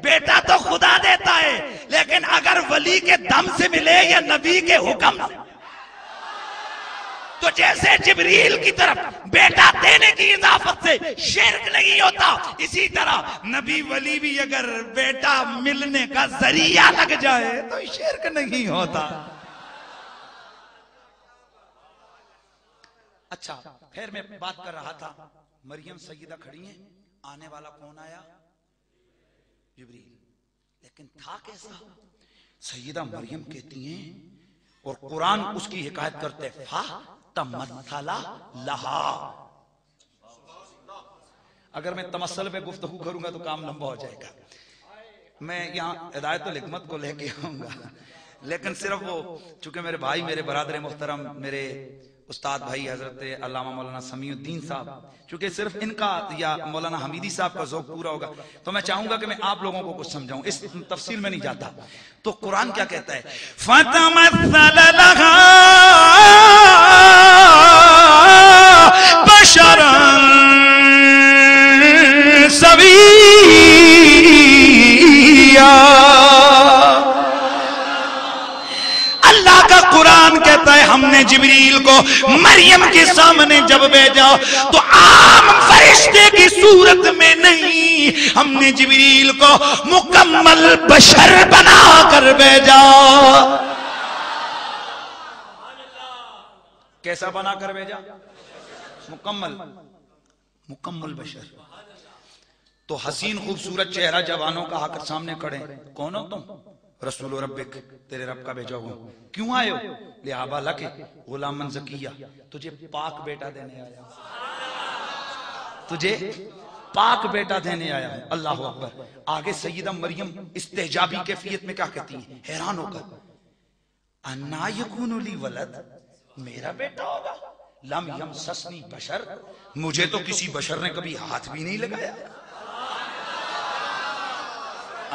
بیٹا تو خدا دیتا ہے. لیکن اگر ولی کے دم سے ملے یا نبی کے حکم سے, تو جیسے جبریل کی طرف بیٹا دینے کی اضافت سے شرک نہیں ہوتا, اسی طرح نبی ولی بھی اگر بیٹا ملنے کا ذریعہ لگ جائے تو شرک نہیں ہوتا. اچھا پھر میں بات کر رہا تھا, مریم سیدہ کھڑی ہیں, آنے والا کون آیا؟ جبریل. لیکن تھا کیسا؟ سیدہ مریم کہتی ہیں, اور قرآن اس کی حکایت کرتے, تمثل لہا. اگر میں تمثل پہ گفتگو کروں گا تو کام لمبا ہو جائے گا. میں یہاں ہدایت الحکمت کو لے کے آؤں گا, لیکن صرف وہ چونکہ میرے بھائی, میرے برادر محترم, میرے استاد بھائی حضرت علامہ مولانا سمیع الدین صاحب, چونکہ صرف ان کا یا مولانا حمیدی صاحب کا ذوق پورا ہوگا, تو میں چاہوں گا کہ میں آپ لوگوں کو کچھ سمجھاؤں, اس تفصیل میں نہیں جاتا. تو قرآن کیا کہتا ہے؟ فَتَمَثَّلَ لَهَا بَشَرًا سَوِيًّا. اللہ کا قرآن قرآن کہتا ہے ہم نے جبریل کو مریم کے سامنے جب بھیجا تو عام فرشتے کی صورت میں نہیں، ہم نے جبریل کو مکمل بشر بنا کر بھیجا۔ کیسا بنا کر بھیجا؟ مکمل بشر۔ تو حسین خوبصورت چہرہ جوانوں کا آ کر سامنے کھڑے، کون ہو تم؟ رسول ربک، تیرے رب کا بھیجا ہوا۔ کیوں آئے ہو؟ لِعَابَ لَكِ غُلَامًا زَكِيًّا، تجھے پاک بیٹا دینے آیا ہوں، تجھے پاک بیٹا دینے آیا ہوں۔ اللہ اکبر۔ آگے سیدہ مریم استحجابی کیفیت میں کیا کہتی ہیں؟ حیران ہو کر، اَنَّا يَكُونُ لِي وَلَدٌ، میرا بیٹا ہوگا؟ لَمْ يَمْسَسْنِي بَشَرٌ، مجھے تو کسی بشر نے کبھی ہاتھ بھی نہیں لگایا۔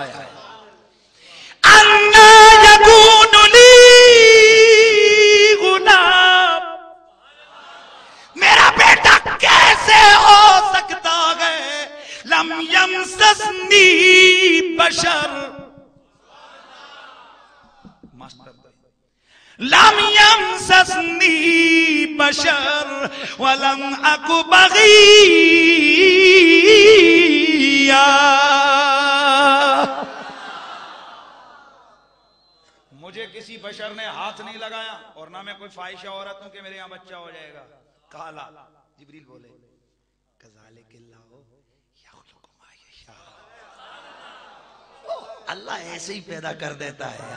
آیا ہے اَنَّا يَكُونُ لِي غُلَامٌ، میرا بیٹا کیسے ہو سکتا ہے؟ لَمْ يَمْسَسْنِي بَشَرٌ، لَمْ يَمْسَسْنِي بَشَرٌ وَلَمْ أَكُ بَغِيًّا، مجھے کسی بشر نے ہاتھ نہیں لگایا اور نہ میں کوئی فاحشہ عورت ہوں کہ میرے یہاں بچہ ہو جائے گا۔ کالا جبریل بولے کذالک اللہ یخلق ما یشاء، اللہ ایسے ہی پیدا کر دیتا ہے،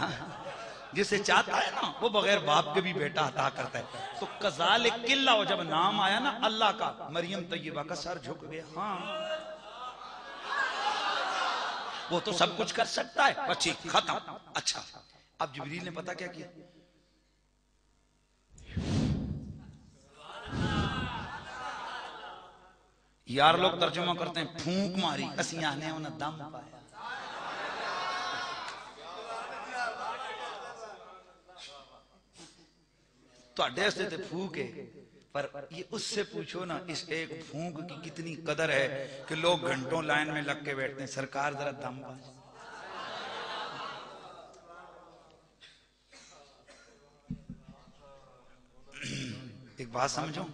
جسے چاہتا ہے نا وہ بغیر باپ کے بھی بیٹا عطا کرتا ہے۔ تو کذالک اللہ، جب نام آیا نا اللہ کا، مریم طیبہ کا سر جھک گیا۔ ہاں وہ تو سب کچھ کر سکتا ہے، بچی ختم۔ اچھا اب جبریل نے پتا کیا کیا؟ یار لوگ ترجمہ کرتے ہیں پھونک ماری، اسیاں نے انہیں دم پایا۔ تو اڈے سے تے پھونک ہے، پر یہ اس سے پوچھو نا اس ایک پھونک کی کتنی قدر ہے کہ لوگ گھنٹوں لائن میں لگ کے بیٹھتے ہیں، سرکار ذرا دم پائے۔ ایک بات سمجھاؤں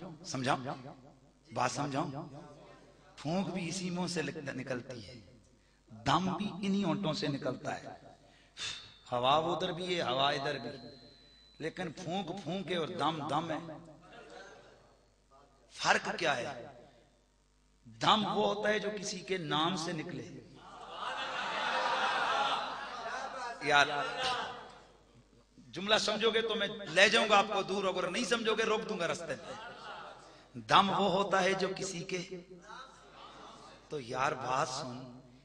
بات سمجھاؤں، پھونک بھی اسی منہ سے نکلتی ہے، دم بھی انہی ہونٹوں سے نکلتا ہے، ہوا ادھر بھی ہے ہوا ادھر بھی، لیکن پھونک پھونک ہے اور دم دم ہے۔ فرق کیا ہے؟ دم وہ ہوتا ہے جو کسی کے نام سے نکلے۔ یار جملہ سمجھو گے تو میں لے جاؤں گا آپ کو دور، اگر نہیں سمجھو گے روک دوں گا رستے میں۔ دم وہ ہوتا ہے جو کسی کے، تو یار بات سن،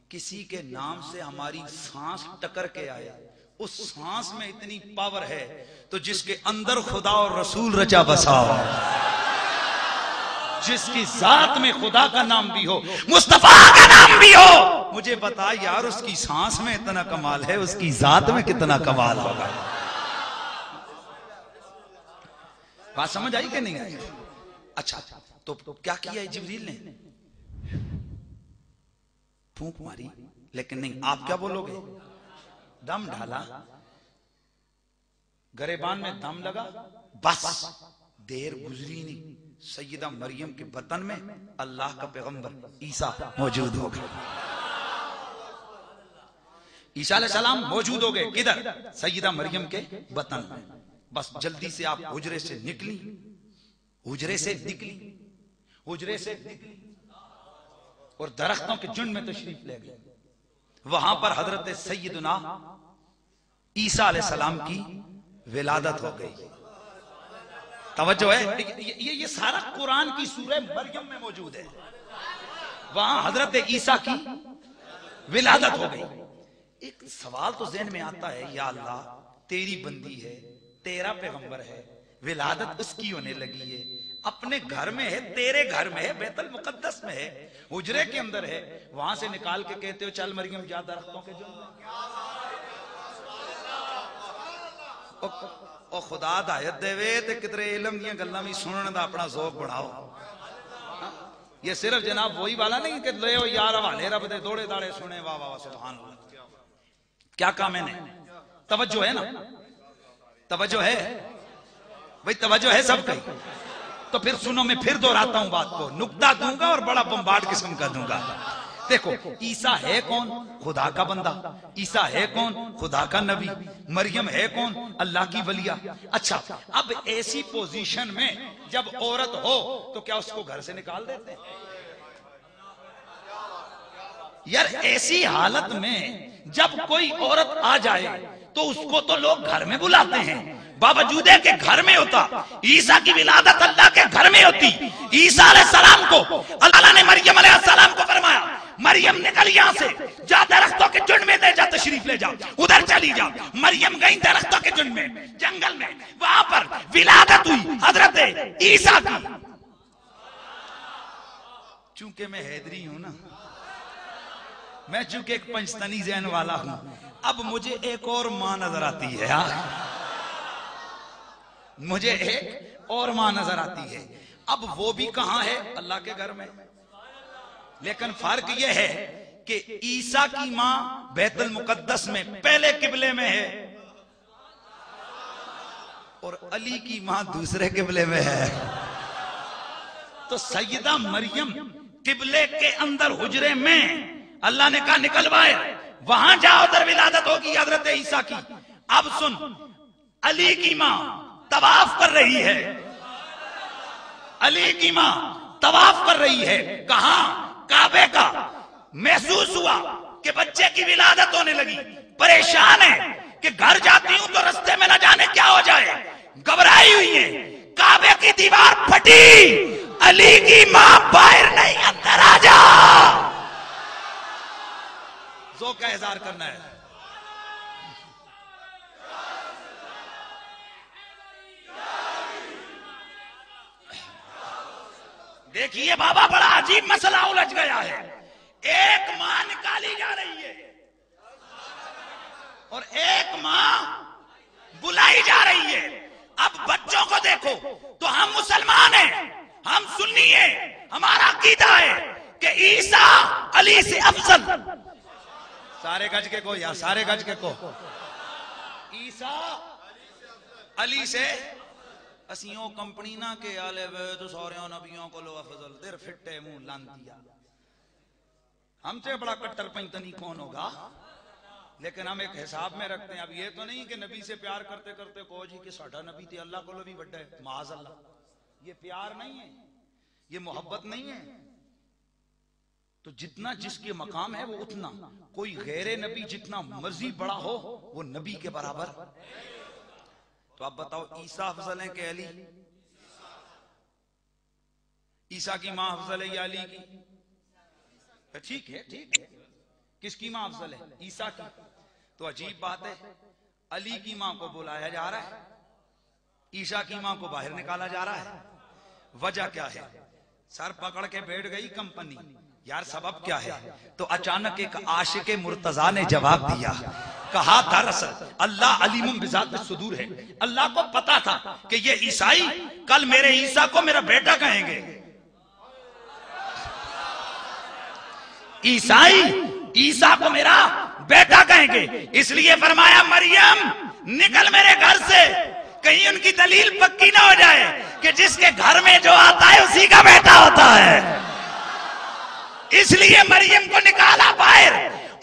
کسی کے نام سے ہماری سانس ٹکر کے آئے، اس سانس میں اتنی پاور ہے تو جس کے اندر خدا اور رسول رچا بسا ہو، جس کی ذات میں خدا کا نام بھی ہو، مصطفیٰ کا نام بھی ہو، مجھے بتا یار اس کی سانس میں اتنا کمال ہے، اس کی ذات میں کتنا کمال ہوگا۔ بات سمجھ آئی کہ نہیں آئی؟ اچھا تو کیا کیا ہے جبریل نے؟ پھونک ماری، لیکن نہیں، آپ کیا بولو گے؟ دم ڈالا، گریبان میں دم لگا، بس دیر گزری نہیں، سیدہ مریم کے بطن میں اللہ کا پیغمبر عیسیٰ موجود ہو گئے۔ عیسیٰ علیہ السلام موجود ہو گئے کدھر؟ سیدہ مریم کے بطن میں۔ بس جلدی سے آپ حجرے سے نکلی، حجرے سے نکلی اور درختوں کے جن میں تشریف لے گئے۔ وہاں پر حضرت سیدنا عیسیٰ علیہ السلام کی ولادت ہو گئی۔ توجہ ہے، یہ سارا قرآن کی سورہ مریم میں موجود ہے۔ وہاں حضرت عیسیٰ کی ولادت ہو گئی۔ ایک سوال تو ذہن میں آتا ہے، یا اللہ تیری بندی ہے، تیرا پیغمبر ہے، ولادت اس کی ہونے لگی ہے، اپنے گھر میں ہے، تیرے گھر میں ہے، بیت المقدس میں ہے، حجرے کے اندر ہے، وہاں سے نکال کے کہتے ہو چل مریم جا درختوں کے جن میں۔ او خدا ہدایت دے وے تے کدھر علم دیاں گلاں وی سنن دا اپنا ذوق بڑھاؤ۔ یہ صرف جناب وہی والا نہیں کہ لے او یار حوالے رب دے دوڑے داڑے سنے، واہ واہ سبحان اللہ۔ کیا کہا میں نے؟ توجہ ہے نا؟ توجہ ہے؟ بھئی توجہ ہے سب کہیں؟ تو پھر سنو میں پھر دہراتا ہوں بات کو، نکتہ دوں گا اور بڑا بمبارڈ قسم کا دوں گا۔ دیکھو عیسیٰ ہے کون؟ خدا کا بندہ۔ عیسیٰ ہے کون؟ خدا کا نبی۔ مریم ہے کون؟ اللہ کی ولیہ۔ اچھا اب ایسی پوزیشن میں جب عورت ہو تو کیا اس کو گھر سے نکال دیتے ہیں؟ یار ایسی حالت میں جب کوئی عورت آ جائے تو اس کو تو لوگ گھر میں بلاتے ہیں، باوجود ہے کہ گھر میں ہوتا۔ عیسیٰ کی ولادت اللہ کے گھر میں ہوتی۔ عیسیٰ علیہ السلام کو اللہ نے مریم علیہ السلام کو فرمایا مریم نکل یہاں سے، جا درختوں کے جھنڈ میں دے جا، تشریف لے جا، ادھر چلی جا۔ مریم گئی درختوں کے جھنڈ میں، جنگل میں، وہاں پر ولادت ہوئی حضرت عیسیٰ کی۔ چونکہ میں حیدری ہوں نا، میں چونکہ ایک پنجتنی ذہن والا ہوں، اب مجھے ایک اور ماں نظر آتی ہے، مجھے ایک اور ماں نظر آتی ہے۔ اب وہ بھی کہاں ہے؟ اللہ کے گھر میں۔ لیکن فرق یہ ہے کہ عیسیٰ کی ماں بیت المقدس میں پہلے قبلے میں ہے اور علی کی ماں دوسرے قبلے میں ہے۔ تو سیدہ مریم قبلے کے اندر حجرے میں، اللہ نے کہا نکلوائے، وہاں جاؤ ادھر ولادت ہوگی حضرت عیسیٰ کی۔ اب سن، علی کی ماں طواف کر رہی ہے، علی کی ماں طواف کر رہی ہے، کہاں؟ کعبے کا۔ محسوس ہوا کہ بچے کی ولادت ہونے لگی، پریشان ہے کہ گھر جاتی ہوں تو رستے میں نہ جانے کیا ہو جائے، گھبرائی ہوئی ہے۔ کعبے کی دیوار پھٹی، علی کی ماں باہر نہیں اندر آ جا، ذوق کا اظہار کرنا ہے۔ دیکھیے بابا بڑا عجیب مسئلہ الجھ گیا ہے۔ ایک ماں نکالی جا رہی ہے اور ایک ماں بلائی جا رہی ہے۔ اب بچوں کو دیکھو تو ہم مسلمان ہیں، ہم سنی ہیں، ہمارا عقیدہ ہے کہ عیسیٰ علی سے افضل۔ سارے گج کے کو یا سارے گج کے کو، عیسیٰ علی سے اسیوں کمپنی نہ کے آلے بیت سوریوں نبیوں کو لو افضل در فٹے منہ لان دیا۔ ہم سے بڑا کٹر پنجتنی کون ہوگا؟ لیکن ہم ایک حساب میں رکھتے ہیں۔ اب یہ تو نہیں کہ نبی سے پیار کرتے کرتے کہو جی کہ ساڈا نبی تھی اللہ کو لو بھی بڑا ہے، معاذ اللہ۔ یہ پیار نہیں ہے، یہ محبت نہیں ہے۔ تو جتنا جس کے مقام ہے وہ اتنا، کوئی غیر نبی جتنا مرضی بڑا ہو وہ نبی کے برابر۔ تو اب بتاؤ عیسیٰ افضل ہے کہ علی؟ عیسیٰ کی ماں افضل ہے یا علی کی؟ ٹھیک ہے، ٹھیک ہے، کس کی ماں افضل ہے؟ عیسیٰ کی۔ تو عجیب بات ہے، علی کی ماں کو بلایا جا رہا ہے، عیسیٰ کی ماں کو باہر نکالا جا رہا ہے۔ وجہ کیا ہے؟ سر پکڑ کے بیٹھ گئی کمپنی، یار سبب کیا ہے؟ تو اچانک ایک عاشق مرتضیٰ نے جواب دیا، کہا دراصل اللہ علیم بذات الصدور ہے، اللہ کو پتا تھا کہ یہ عیسائی کل میرے عیسیٰ کو میرا بیٹا کہیں گے، عیسائی عیسیٰ کو میرا بیٹا کہیں گے، اس لیے فرمایا مریم نکل میرے گھر سے، کہیں ان کی دلیل پکی نہ ہو جائے کہ جس کے گھر میں جو آتا ہے اسی کا بیٹا ہوتا ہے۔ اس لیے مریم کو نکالا باہر،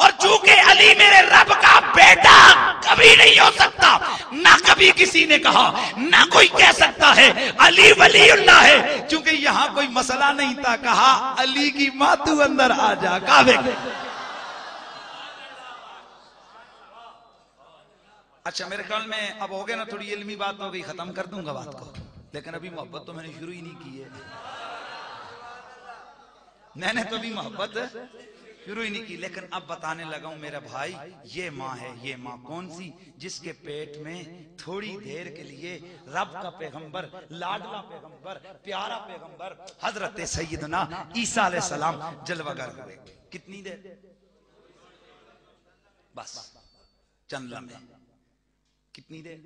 اور چونکہ علی میرے رب کا بیٹا کبھی نہیں ہو سکتا، نہ کبھی کسی نے کہا، نہ کوئی کہہ سکتا ہے علی ولی اللہ ہے، چونکہ یہاں کوئی مسئلہ نہیں تھا، کہا علی کی ماں تو اندر آ جا کعبے کے۔ اچھا میرے خیال میں اب ہو گیا نا، تھوڑی علمی بات ہو گئی، ختم کر دوں گا بات کو، لیکن ابھی محبت تو میں نے شروع ہی نہیں کی ہے، میں نے تو ابھی محبت شروع ہی نہیں کی، لیکن اب بتانے لگا ہوں میرا بھائی، یہ ماں ہے، یہ ماں کون سی؟ جس کے پیٹ میں تھوڑی دیر کے لیے رب کا پیغمبر، لاڈلا پیغمبر، پیارا پیغمبر حضرت سیدنا عیسیٰ علیہ السلام جلوہ گر ہوئے۔ کتنی دیر؟ بس چند لمحے۔ کتنی دیر؟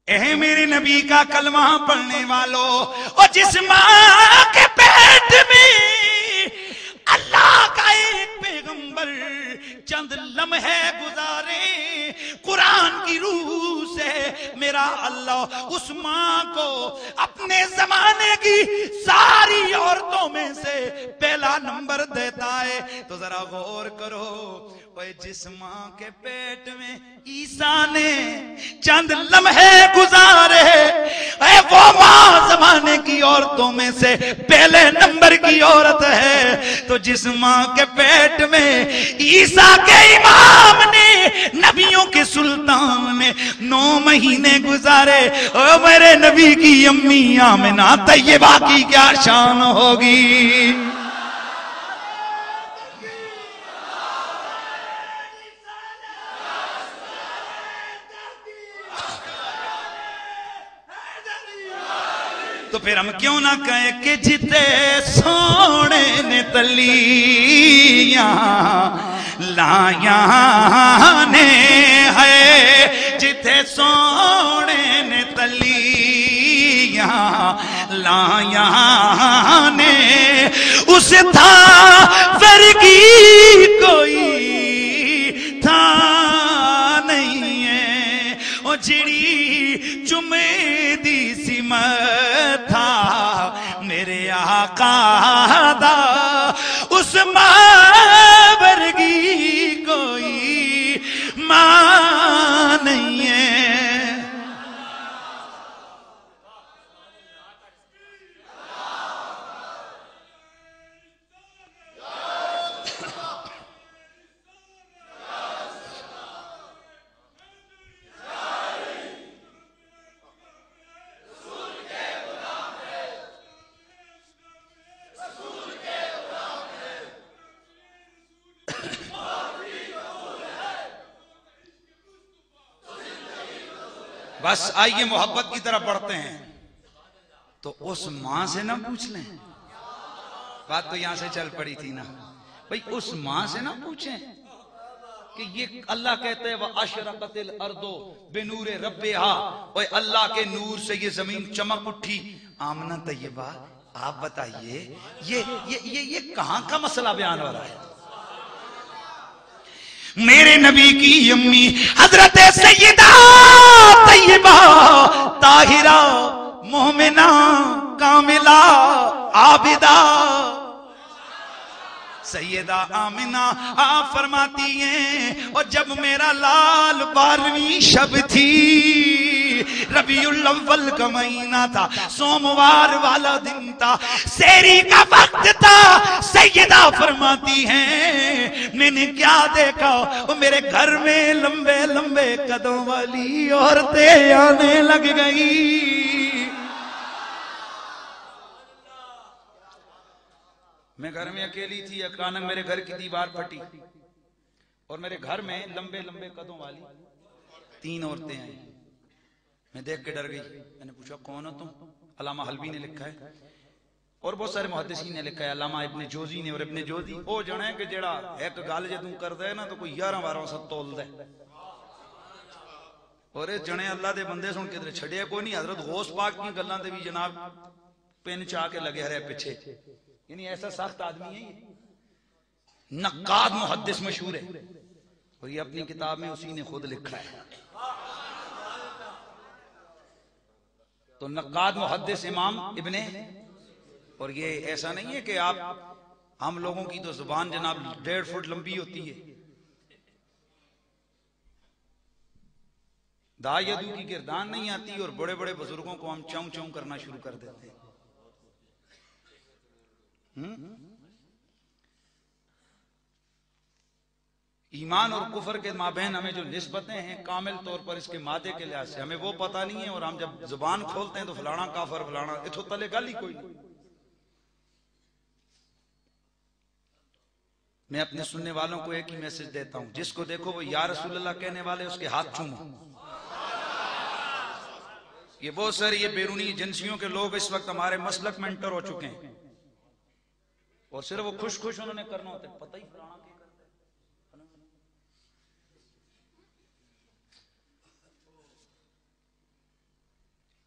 اے میرے نبی کا کلمہ پڑھنے والوں، اور جس ماں کے پیٹ میں اللہ کا ایک پیغمبر چند لمحے گزارے، قرآن کی روح سے میرا اللہ اس ماں کو اپنے زمانے کی ساری عورتوں میں سے پہلا نمبر دیتا ہے. تو ذرا غور کرو، جس ماں کے پیٹ میں عیسیٰ نے چند لمحے گزارے، وہ ماں زمانے کی عورتوں میں سے پہلے نمبر کی عورت ہے. تو جس ماں کے پیٹ میں عیسیٰ کے امام نے، نبیوں کے سلطان نے 9 مہینے گزارے، میرے نبی کی امی آمنہ طیبہ کی کیا شان ہوگی. تو پھر ہم کیوں نہ کہیں کہ جتے سونے نے تلیاں لایاں نے ہے، جتے سونے نے تلیاں لایاں نے، اس تھا فرگی کوئی تھا نہیں ہے، او جڑی چمے دی سمت تھا میرے آقا دا، اس ماں ورگی کوئی ماں نہیں ہے. بس آئیے محبت کی طرف بڑھتے ہیں. تو اس ماں سے نہ پوچھ لیں، بات تو یہاں سے چل پڑی تھی نا بھئی، اس ماں سے نہ پوچھیں کہ یہ اللہ کہتے ہیں وَأَشْرَقَتِ الْأَرْضُ بِنُورِ رَبِّهَا، اور اللہ کے نور سے یہ زمین چمک اٹھی. آمنہ طیبہ آپ بتائیے یہ کہاں کا مسئلہ بیان ہو رہا ہے؟ میرے نبی کی امی حضرت سیدہ طیبہ طاہرہ مومنہ کاملہ عابدہ سیدہ آمنہ آپ فرماتی ہیں، اور جب میرا لال 12ویں شب تھی، ربیع الاول کا مہینہ تھا، سوموار والا دن تھا، سحری کا وقت تھا، سیدہ فرماتی ہیں میں نے کیا دیکھا، وہ میرے گھر میں لمبے لمبے قدم والی عورتیں آنے لگ گئی. میں گھر میں اکیلی تھی، اچانک میرے گھر کی دیوار پھٹی اور میرے گھر میں لمبے لمبے قدوں والی 3 عورتیں آئیں. میں دیکھ کے ڈر گئی. میں نے پوچھا کون ہو تم؟ علامہ حلبی نے لکھا ہے اور بہت سارے محدثین نے لکھا ہے، علامہ ابن جوزی نے. اور ابن جوزی وہ جانے کہ جڑا ایک گل جے تم کر دے نا تو کوئی 11-12 سو تول دے. اور اس جنے اللہ دے بندے سن کے چھڑیا کوئی نہیں. حضرت غوث پاک کی گلاں دے بھی جناب پن چاہ کے لگے رہے پیچھے. یعنی ایسا سخت آدمی ہے یہ. نقاد محدث مشہور ہے اور یہ اپنی کتاب میں اسی نے خود لکھا ہے. تو نقاد محدث امام ابن، اور یہ ایسا نہیں ہے کہ آپ ہم لوگوں کی تو زبان جناب 1.5 فٹ لمبی ہوتی ہے. دا یدو کی گردان نہیں آتی اور بڑے بڑے بزرگوں کو ہم چوں چوں کرنا شروع کر دیتے ہیں. ایمان اور کفر کے مابین ہمیں جو نسبتیں ہیں کامل طور پر اس کے مادے کے لحاظ سے ہمیں وہ پتہ نہیں ہے، اور ہم جب زبان کھولتے ہیں تو فلانا کافر فلانا اتھو تلے گل ہی کوئی نہیں. میں اپنے سننے والوں کو ایک ہی میسج دیتا ہوں، جس کو دیکھو وہ یا رسول اللہ کہنے والے اس کے ہاتھ چومو. یہ بہت سارے یہ بیرونی ایجنسیوں کے لوگ اس وقت ہمارے مسلک میں انٹر ہو چکے ہیں اور صرف وہ خوش خوش انہوں نے کرنا ہوتا ہے، پتہ ہی فلانا کی کرتے ہیں.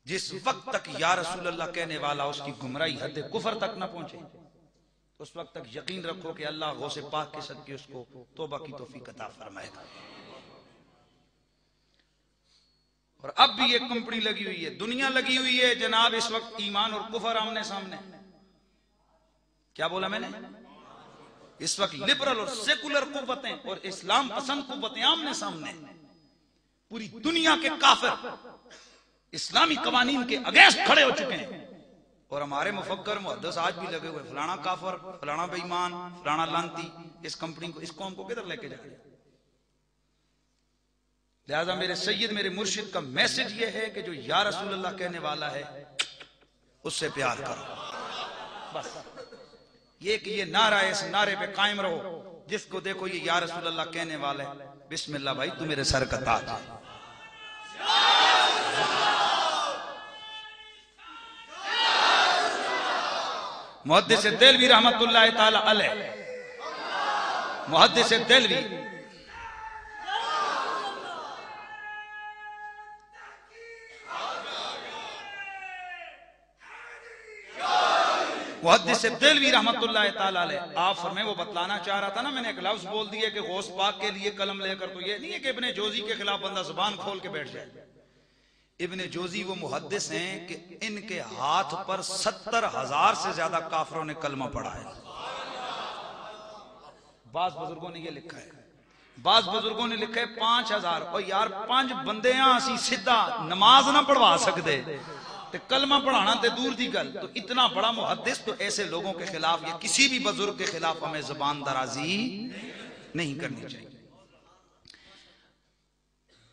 جس وقت تک یا رسول اللہ کہنے والا اس کی گمراہی حد کفر تک نہ پہنچے اس وقت تک یقین رکھو کہ اللہ غوث پاک کے صدقے اس کو توبہ کی توفیق عطا فرمائے گا. اور اب بھی ایک کمپنی لگی ہوئی ہے، دنیا لگی ہوئی ہے جناب اس وقت ایمان اور کفر آمنے سامنے. کیا بولا میں نے؟ اس وقت لبرل اور سیکولر قوتیں اور اسلام پسند قوتیں آمنے سامنے. پوری دنیا کے کافر اسلامی قوانین کے اگینسٹ کھڑے ہو چکے ہیں، اور ہمارے مفکر محدث آج بھی لگے ہوئے فلانا کافر، فلانا بے ایمان، فلانا لانتی. اس کمپنی کو، اس قوم کو کدھر لے کے جا رہے ہیں؟ لہذا میرے سید، میرے مرشد کا میسج یہ ہے کہ جو یا رسول اللہ کہنے والا ہے اس سے پیار کرو. بس یہ کہ یہ نعرہ ہے، اس نعرے پہ قائم رہو. جس کو دیکھو یہ یا رسول اللہ کہنے والا ہے، بسم اللہ بھائی تو میرے سر کا تاج ہے. محدث دہلوی رحمت اللہ تعالی علیہ، محدث دہلوی محدث دہلوی رحمت اللہ تعالی علیہ، آپ فرمائیں، وہ بتلانا چاہ رہا تھا نا، میں نے ایک لفظ بول دیا کہ غوث پاک کے لیے قلم لے کر، تو یہ نہیں ہے کہ ابن جوزی کے خلاف بندہ زبان کھول کے بیٹھ جائے. ابن جوزی وہ محدث ہیں کہ ان کے ہاتھ پر 70,000 سے زیادہ کافروں نے کلمہ پڑھا ہے. بعض بزرگوں نے یہ لکھا ہے، بعض بزرگوں نے لکھا ہے 5,000. اور یار 5 بندے ہاں اسی سیدھا نماز نہ پڑھوا سکتے تے کلمہ پڑھانا تے دور دی گل. تو اتنا بڑا محدث، تو ایسے لوگوں کے خلاف یا کسی بھی بزرگ کے خلاف ہمیں زبان درازی نہیں کرنی چاہیے.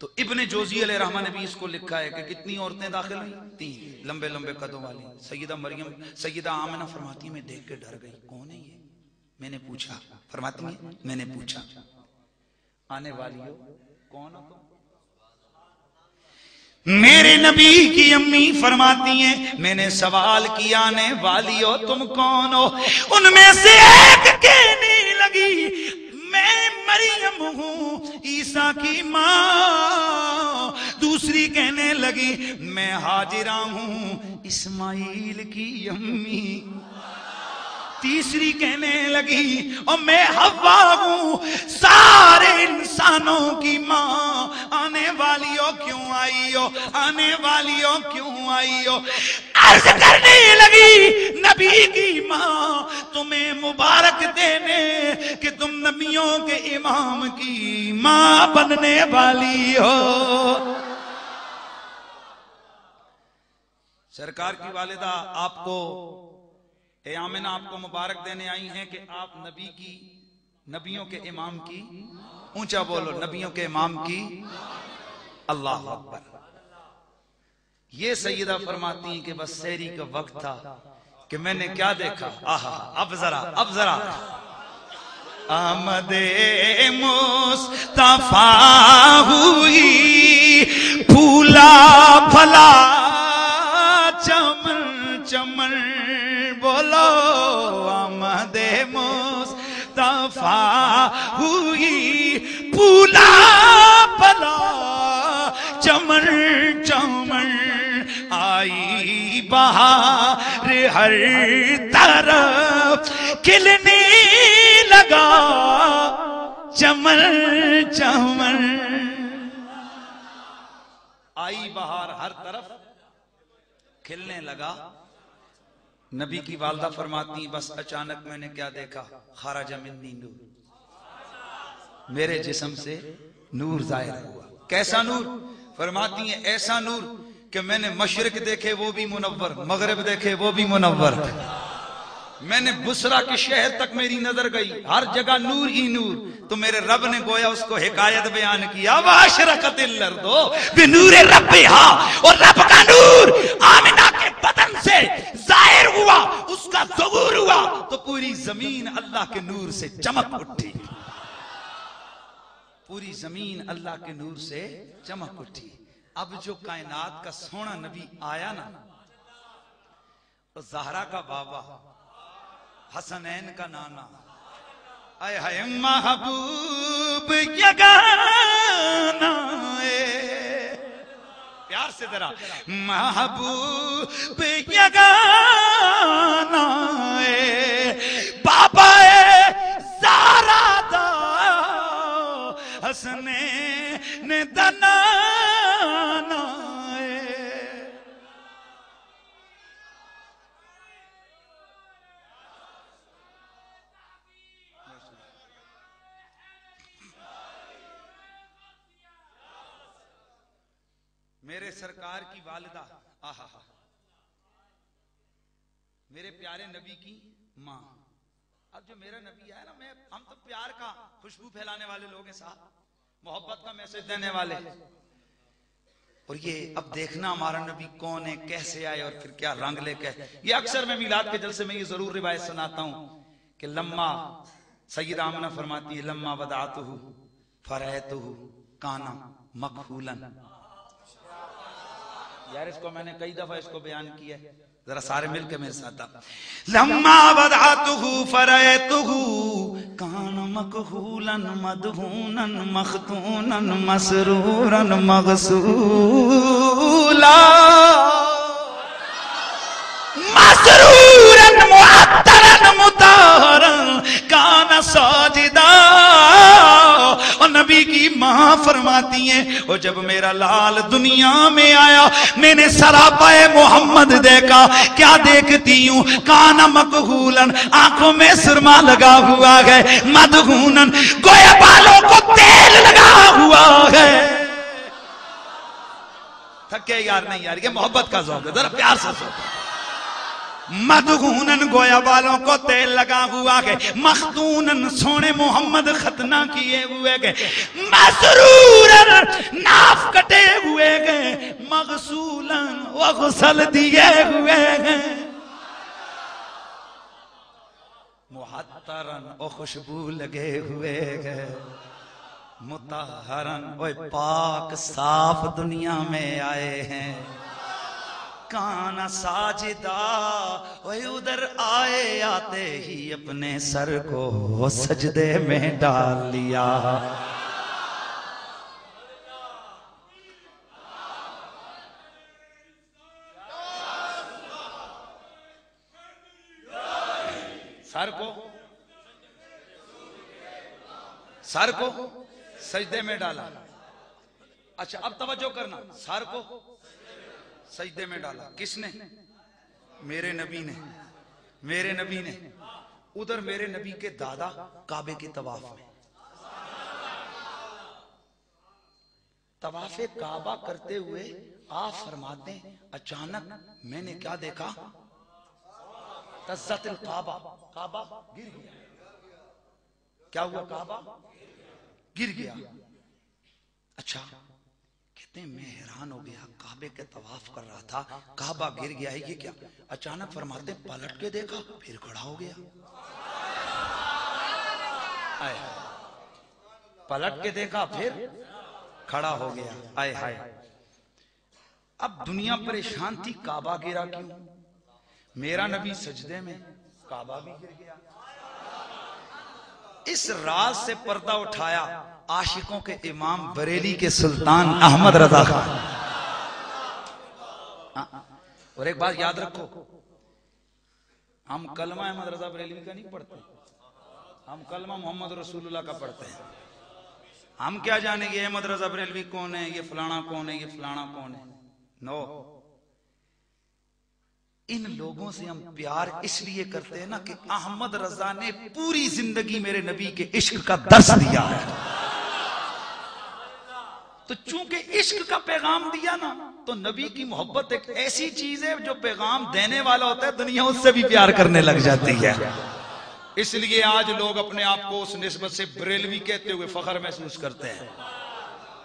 تو ابن جوزی علیہ رحمہ نے بھی اس کو لکھا ہے کہ کتنی عورتیں داخل ہوئی؟ 3 لمبے لمبے قدوں والی. سیدہ مریم، سیدہ آمنہ فرماتی ہیں میں دیکھ کے ڈر گئی، کون ہے یہ؟ میں نے پوچھا، فرماتی ہیں میں نے پوچھا آنے والی ہو کون ہو؟ میرے نبی کی امی فرماتی ہیں میں نے سوال کیا آنے والی ہو تم کون ہو؟ ان میں سے ایک کہنے لگی میں مریم ہوں، عیسیٰ کی ماں. دوسری کہنے لگی میں ہاجرہ ہوں، اسماعیل کی امی. تیسری کہنے لگی اور میں حوا ہوں، سارے انسانوں کی ماں. آنے والی ہو کیوں آئی ہو؟ آنے والی ہو کیوں آئی ہو؟ عرض کرنے لگی نبی کی ماں تمہیں مبارک دینے کہ تم نبیوں کے امام کی ماں بننے والی ہو. سرکار کی والدہ آپ کو، اے آمنہ آپ کو مبارک دینے آئی ہیں کہ آپ نبی کی، نبیوں کے امام کی، اونچا بولو، نبیوں کے امام کی. اللہ اکبر. یہ سیدہ فرماتی ہیں کہ بس سحری کا وقت تھا کہ میں نے کیا دیکھا، آہا اب ذرا آمد مصطفیٰ ہوئی پھولا پھلا چمن چمن. بولو آمد مصطفیٰ ہوئی پھولا پھلا چمن چمن. آئی بہار ہر طرف کھلنے لگا چمن چمن. آئی بہار ہر طرف کھلنے لگا. نبی کی والدہ فرماتی بس اچانک میں نے کیا دیکھا، خرج منی نور، میرے جسم سے نور ظاہر ہوا. کیسا نور؟ فرماتی ہیں ایسا نور کہ میں نے مشرق دیکھے وہ بھی منور، مغرب دیکھے وہ بھی منور. میں نے بصرہ کے شہر تک میری نظر گئی، ہر جگہ نور ہی نور. تو میرے رب نے گویا اس کو حکایت بیان کیا، وَأَشْرَقَتِ الْأَرْضُ بِنُورِ رَبِّهَا. اور رب کا نور آمنہ کے بدن سے ظاہر ہوا، اس کا ظہور ہوا تو پوری زمین اللہ کے نور سے چمک اٹھی. پوری زمین اللہ کے نور سے چمک اٹھی. اب جو کائنات کا سونا نبی آیا نا، زہرا کا بابا، حسنین کا نانا، اے ہائے محبوب یگانا، پیار سے ذرا محبوب یگانا بابا زہرا دا حسنین دا نانا. میرے سرکار کی والدہ، آہا ہا، میرے پیارے نبی کی ماں. اب جو میرا نبی ہے نا، ہم تو پیار کا خوشبو پھیلانے والے لوگ ہیں صاحب، محبت کا میسج دینے والے. اور یہ اب دیکھنا ہمارا نبی کون ہے، کیسے آئے اور پھر کیا رنگ لے کے. یہ اکثر میں میلاد کے جلسے میں یہ ضرور روایت سناتا ہوں کہ لما سیدہ آمنہ فرماتی ہے لما ودعتہ فرأیتہ کان مکحولا. یار اس کو میں نے کئی دفعہ اس کو بیان کیا ہے، ذرا سارے مل کے میرے ساتھ. لما ودعتہ فرأیتہ کان مکحولا مدہونا مختونا مسرورا مغسولا مسرورا معطرا مطہرا کان ساجدا. اور نبی کی ماں فرماتی ہیں اور جب میرا لال دنیا میں آیا میں نے سراپائے محمد دیکھا، کیا دیکھتی ہوں؟ کانا مکحولن، آنکھوں میں سرما لگا ہوا ہے، مدہونن، گویا بالوں کو تیل لگا ہوا ہے. تھکے یار نہیں یار، یہ محبت کا ذوق ہے، ذرا پیار سے سو. مدہونن گویا بالوں کو تیل لگا ہوا ہے، مختونن سونے محمد ختنہ کیے ہوئے گئے، مسرورن ناف کٹے ہوئے گئے، مغسولن وغسل دیے ہوئے گئے، محترن او خوشبو لگے ہوئے گئے، مطہرن او پاک صاف دنیا میں آئے ہیں. کانا ساجدہ، وہی ادھر آئے آتے ہی اپنے سر کو سجدے میں ڈال لیا. سر کو سجدے میں ڈالا. اچھا اب توجہ کرنا، سر کو سجدے میں ڈالا کس نے؟ میرے نبی نے. میرے نبی نے ادھر میرے نبی کے دادا کعبے کے طواف میں طواف کعبہ کرتے ہوئے آپ فرماتے ہیں اچانک میں نے کیا دیکھا؟ تزت الکعبہ، کعبہ گر گیا. کیا ہوا؟ کعبہ گر گیا. اچھا کہتے ہیں میں حیران ہو گیا، کعبے کے طواف کر رہا تھا، کعبہ گر گیا ہے، یہ کیا؟ اچانک فرماتے ہیں پلٹ کے دیکھا پھر کھڑا ہو گیا. پلٹ کے دیکھا پھر کھڑا ہو گیا. آئے ہائے. اب دنیا پریشان تھی کعبہ گرا کیوں؟ میرا نبی سجدے میں، کعبہ بھی گر گیا. اس راز سے پردہ اٹھایا عاشقوں کے امام بریلی کے سلطان احمد رضا خان. اور ایک بات یاد رکھو، ہم کلمہ احمد رضا بریلوی کا نہیں پڑھتے، ہم کلمہ محمد رسول اللہ کا پڑھتے ہیں. ہم کیا جانے یہ احمد رضا بریلوی کون ہے، یہ فلانا کون ہے، یہ فلانا کون ہے. نو، ان لوگوں سے ہم پیار اس لیے کرتے ہیں نا کہ احمد رضا نے پوری زندگی میرے نبی کے عشق کا درس دیا ہے. تو چونکہ عشق کا پیغام دیا نا، تو نبی کی محبت ایک ایسی چیز ہے جو پیغام دینے والا ہوتا ہے دنیا اس سے بھی پیار کرنے لگ جاتی ہے. اس لیے آج لوگ اپنے آپ کو اس نسبت سے بریلوی کہتے ہوئے فخر محسوس کرتے ہیں.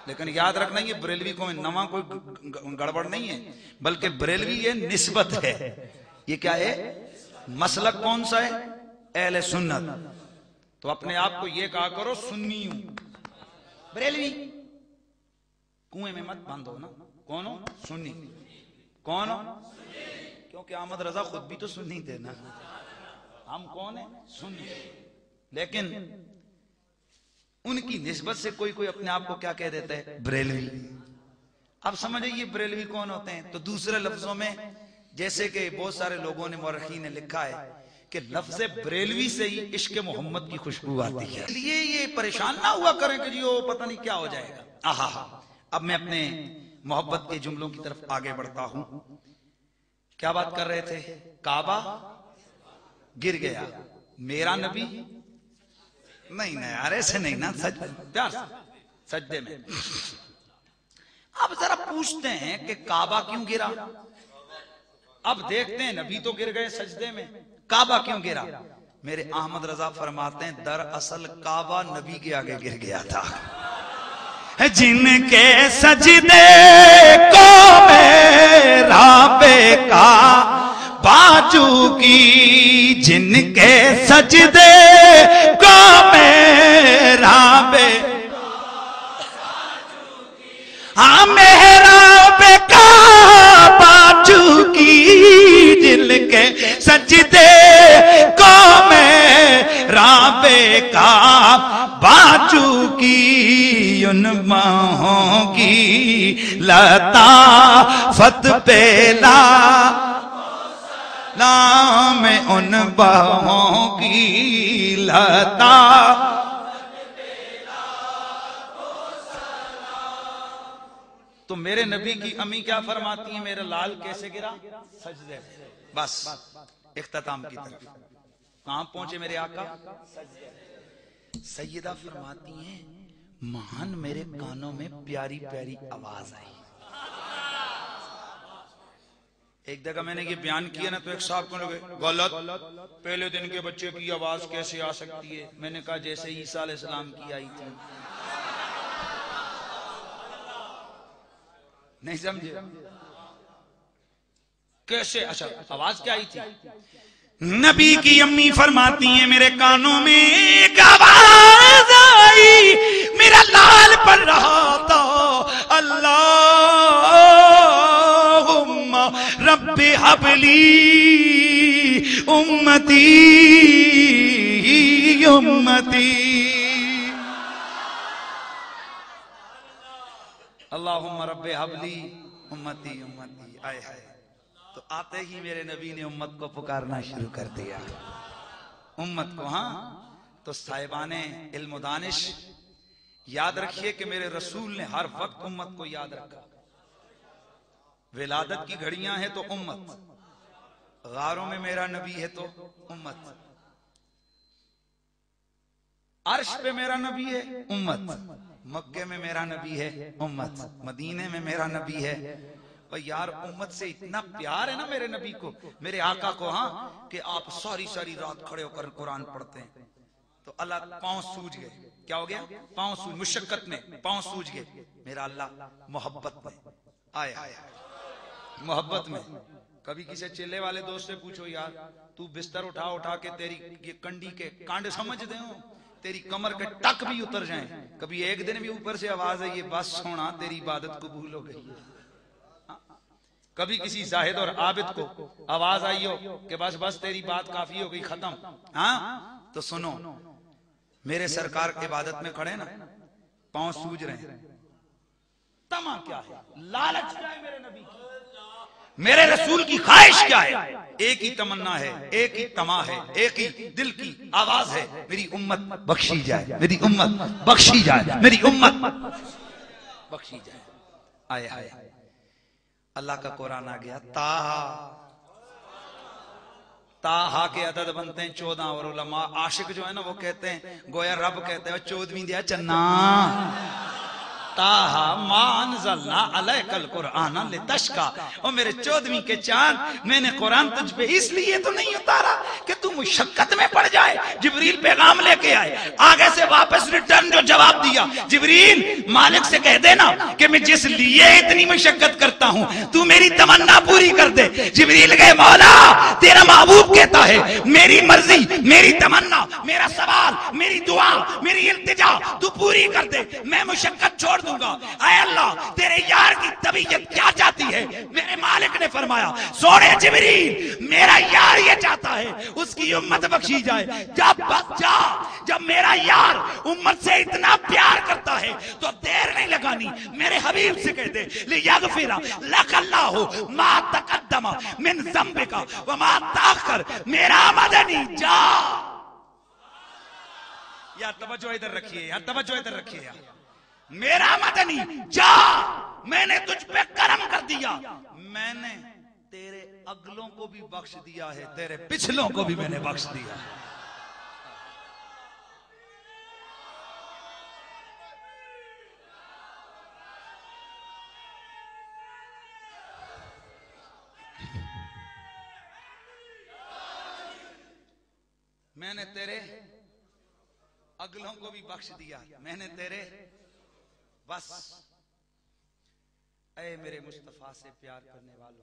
لیکن یاد رکھنا یہ بریلوی کو نواں کوئی گڑبڑ نہیں ہے، بلکہ بریلوی یہ نسبت ہے. یہ کیا ہے؟ مسلک کون سا ہے؟ اہل سنت. تو اپنے آپ کو یہ کہا کرو سنی ہوں. بریلوی کنویں میں مت بند ہو نا. کون ہو؟ سنی. کون ہو؟ کیونکہ احمد رضا خود بھی تو سنی تھے نا. ہم کون ہیں؟ سنی. لیکن ان کی نسبت سے کوئی کوئی اپنے آپ کو کیا کہہ دیتا ہے؟ بریلوی. اب سمجھے یہ بریلوی کون ہوتے ہیں؟ تو دوسرے لفظوں میں جیسے کہ بہت سارے لوگوں نے مورخین نے لکھا ہے کہ لفظ بریلوی سے ہی عشق محمد کی خوشبو آتی ہے. اس لیے یہ پریشان نہ ہوا کریں کہ جی وہ پتہ نہیں کیا ہو جائے گا. آہا. اب میں اپنے محبت کے جملوں کی طرف آگے بڑھتا ہوں. کیا بات کر رہے تھے؟ کعبہ گر گیا، میرا نبی نہیں یار ایسے نہیں نا، پیار سجدے میں. اب ذرا پوچھتے ہیں کہ کعبہ کیوں گرا؟ اب دیکھتے ہیں نبی تو گر گئے سجدے میں، کعبہ کیوں گرا؟ میرے احمد رضا فرماتے ہیں دراصل کعبہ نبی کے آگے گر گیا تھا۔ جن کے سجدے کو میرا بیکا باجو کی، جن کے سجدے کو میرا ہاں میرا بیکا باجو کی، جن کے سجدے کو میرا بیکا باجو کی، ان باہوں کی لطافت پیلا نام، ان باہوں کی لطافت۔ تو میرے نبی کی امی کیا فرماتی ہیں؟ میرا لال کیسے گرا؟ سجدے۔ بس اختتام کی طرف کہاں پہنچے میرے آقا؟ سیدہ فرماتی ہیں مہان میرے کانوں میں پیاری پیاری آواز آئی۔ ایک جگہ میں نے یہ بیان کیا نا تو ایک صاحب کو لگے غلط، پہلے دن کے بچے کی آواز کیسے آ سکتی ہے؟ میں نے کہا جیسے عیسیٰ علیہ السلام کی آئی تھی۔ نہیں سمجھے کیسے؟ اچھا آواز کیا آئی تھی؟ نبی کی امی فرماتی ہیں میرے کانوں میں ایک آواز آئی، میرا لال پڑھ رہا تھا اللہم رب ہب لی امتی امتی، اللہم رب حبلی امتی امتی۔ آئے ہائے، تو آتے ہی میرے نبی نے امت کو پکارنا شروع کر دیا، امت کو۔ ہاں تو صاحبان علم و دانش یاد رکھیے کہ میرے رسول نے ہر وقت امت کو یاد رکھا۔ ولادت کی گھڑیاں ہیں تو امت، غاروں میں میرا نبی ہے تو امت، عرش پہ میرا نبی ہے امت، مکے میں میرا نبی ہے امت، مدینے میں میرا نبی ہے۔ اور یار امت سے اتنا پیار ہے نا میرے نبی کو، میرے آقا کو، ہاں کہ آپ ساری ساری رات کھڑے ہو کر قرآن پڑھتے ہیں تو اللہ پاؤں سوج گئے۔ کیا ہو گیا؟ پاؤں سوج، مشقت میں پاؤں سوج گئے۔ میرا اللہ محبت میں آیا، محبت میں۔ کبھی کسی چلے والے دوست سے پوچھو یار تو بستر اٹھا اٹھا کے تیری یہ کنڈی کے کانڈ سمجھ دے ہوں، تیری کمر کے ٹک بھی اتر جائیں، کبھی ایک دن بھی اوپر سے آواز ہے یہ بس سونا تیری عبادت قبول ہو گئی ہے۔ کبھی کسی زاہد اور عابد کو آواز آئی ہو کہ بس بس تیری بات کافی ہو گئی، ختم، ہاں تو سنو میرے سرکار عبادت میں کھڑے نا، پاؤں سوج رہے ہیں، تما کیا ہے؟ لالچ کیا ہے میرے نبی کی؟ میرے رسول کی خواہش کیا ہے؟ ایک ہی تمنا ہے، ایک ہی تما ہے، ایک ہی دل کی آواز ہے، میری امت بخشی جائے، میری امت بخشی جائے، میری امت بخشی جائے۔ آئے آئے اللہ کا قرآن آ گیا، تاہا کے عدد بنتے ہیں 14، اور علماء عاشق جو ہے نا وہ کہتے ہیں گویا رب کہتے ہیں 14ویں دیا چنا، تاہا ما انزلنا علیک القرآن لتشقا، اور میرے 14ویں کے چاند میں نے قرآن تجھ پہ اس لیے تو نہیں اتارا کہ تو مشقت میں پڑ جائے۔ جبریل پیغام لے کے آئے، آگے سے واپس ریٹرن جو جواب دیا، جبریل مالک سے کہہ دینا کہ میں جس لیے اتنی مشقت کرتا ہوں تو میری تمنا پوری کر دے۔ جبریل کہے مولا تیرا محبوب کہتا ہے میری مرضی، میری تمنا، میرا سوال، میری دعا، میری التجا تو پوری کر دے، میں مشقت چھوڑ دوں گا۔ اے اللہ تیرے یار کی طبیعت کیا چاہتی ہے؟ میرے مالک نے فرمایا سونے جبریل میرا یار یہ چاہتا ہے اس کی امت بخشی جائے۔ جب میرا یار امت سے اتنا پیار کرتا ہے تو دیر نہیں لگانی، میرے حبیب سے کہہ دے لیغفر لک اللہ ما تقدم من ذنبک وما تاخر، میرا مدنی جا۔ یا توجہ ادھر رکھیے، یا توجہ ادھر رکھیے، میرا مدنی جا، میں نے تجھ پہ کرم کر دیا، میں نے تیرے اگلوں کو بھی بخش دیا ہے، تیرے پچھلوں کو بھی میں نے بخش دیا ہے۔ میں نے تیرے اگلوں کو بھی بخش دیا، میں نے تیرے بس۔ اے میرے مصطفیٰ سے پیار کرنے والوں،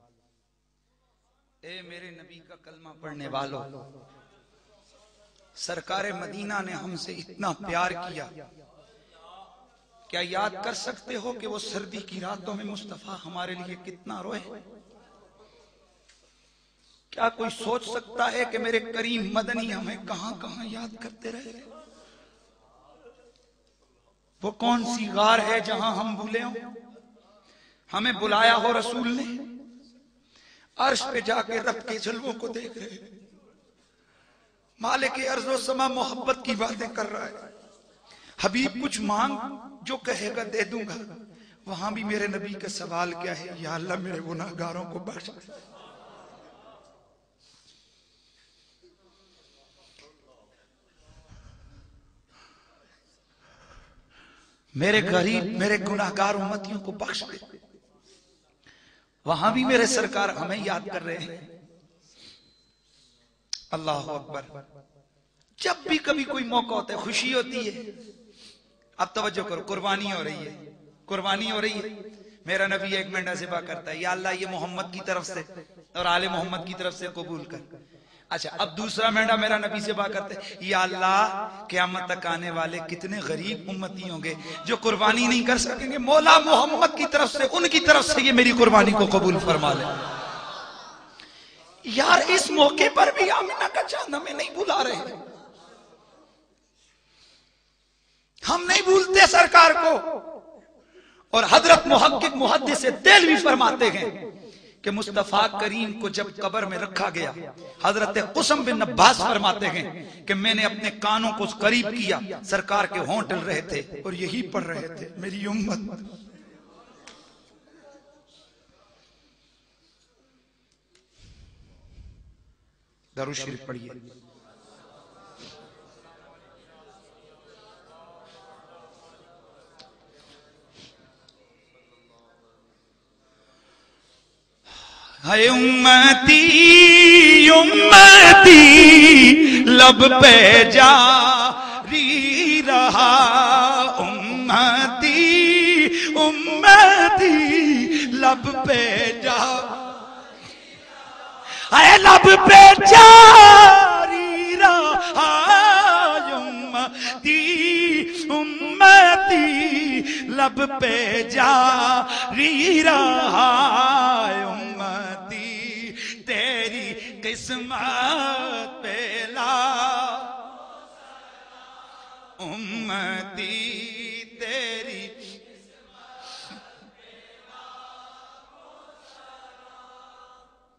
اے میرے نبی کا کلمہ پڑھنے والوں، سرکار مدینہ نے ہم سے اتنا پیار کیا، کیا یاد کر سکتے ہو کہ وہ سردی کی راتوں میں مصطفیٰ ہمارے لیے کتنا روئے؟ کیا کوئی سوچ سکتا ہے کہ میرے کریم مدنی ہمیں کہاں کہاں یاد کرتے رہے؟ وہ کون سی غار ہے جہاں ہم بھولے ہوں؟ ہمیں بلایا ہو رسول نے، عرش پہ جا کے رب کے جلووں کو دیکھ رہے، مالک ارض و سما محبت کی باتیں کر رہا ہے۔ حبیب کچھ مانگ، جو کہے گا دے دوں گا۔ وہاں بھی میرے نبی کا سوال کیا ہے؟ یا اللہ میرے گناہگاروں کو بخش۔ میرے غریب، میرے گناہگار امتیوں کو بخش دے۔ وہاں بھی میرے سرکار ہمیں یاد کر رہے ہیں۔ اللہ اکبر۔ جب بھی کبھی کوئی موقع ہوتا ہے، خوشی ہوتی ہے، اب توجہ کرو، قربانی ہو رہی ہے، قربانی ہو رہی ہے، میرا نبی ایک منڈا ذبح کرتا ہے، یا اللہ یہ محمد کی طرف سے اور آل محمد کی طرف سے قبول کر۔ اچھا، اب دوسرا مینڈا میرا نبی ذبح کرتے، یا اللہ قیامت تک آنے والے کتنے غریب امتی ہوں گے جو قربانی نہیں کر سکیں گے، مولا محمد کی طرف سے، ان کی طرف سے یہ میری قربانی کو قبول فرما لے۔ یار اس موقع پر بھی آمنہ کا چاند ہمیں نہیں بلا رہے، ہم نہیں بھولتے سرکار کو۔ اور حضرت محقق محدث دہلوی فرماتے ہیں کہ مصطفیٰ کریم کو جب قبر میں رکھا گیا، حضرت قسم بن عباس فرماتے ہیں کہ میں نے اپنے کانوں کو قریب کیا، سرکار کے ہونٹ ڈل رہے تھے اور یہی پڑھ رہے تھے، میری امت۔ درود شریف پڑھیے۔ ہے امتی امتی لب پہ جاری رہا، امتی امتی لب پہ اے لب پہ جاری رہا، امتی امتی لب پہ جاری رہا، امتی تیری قسمت پہ لا، امتی تیری۔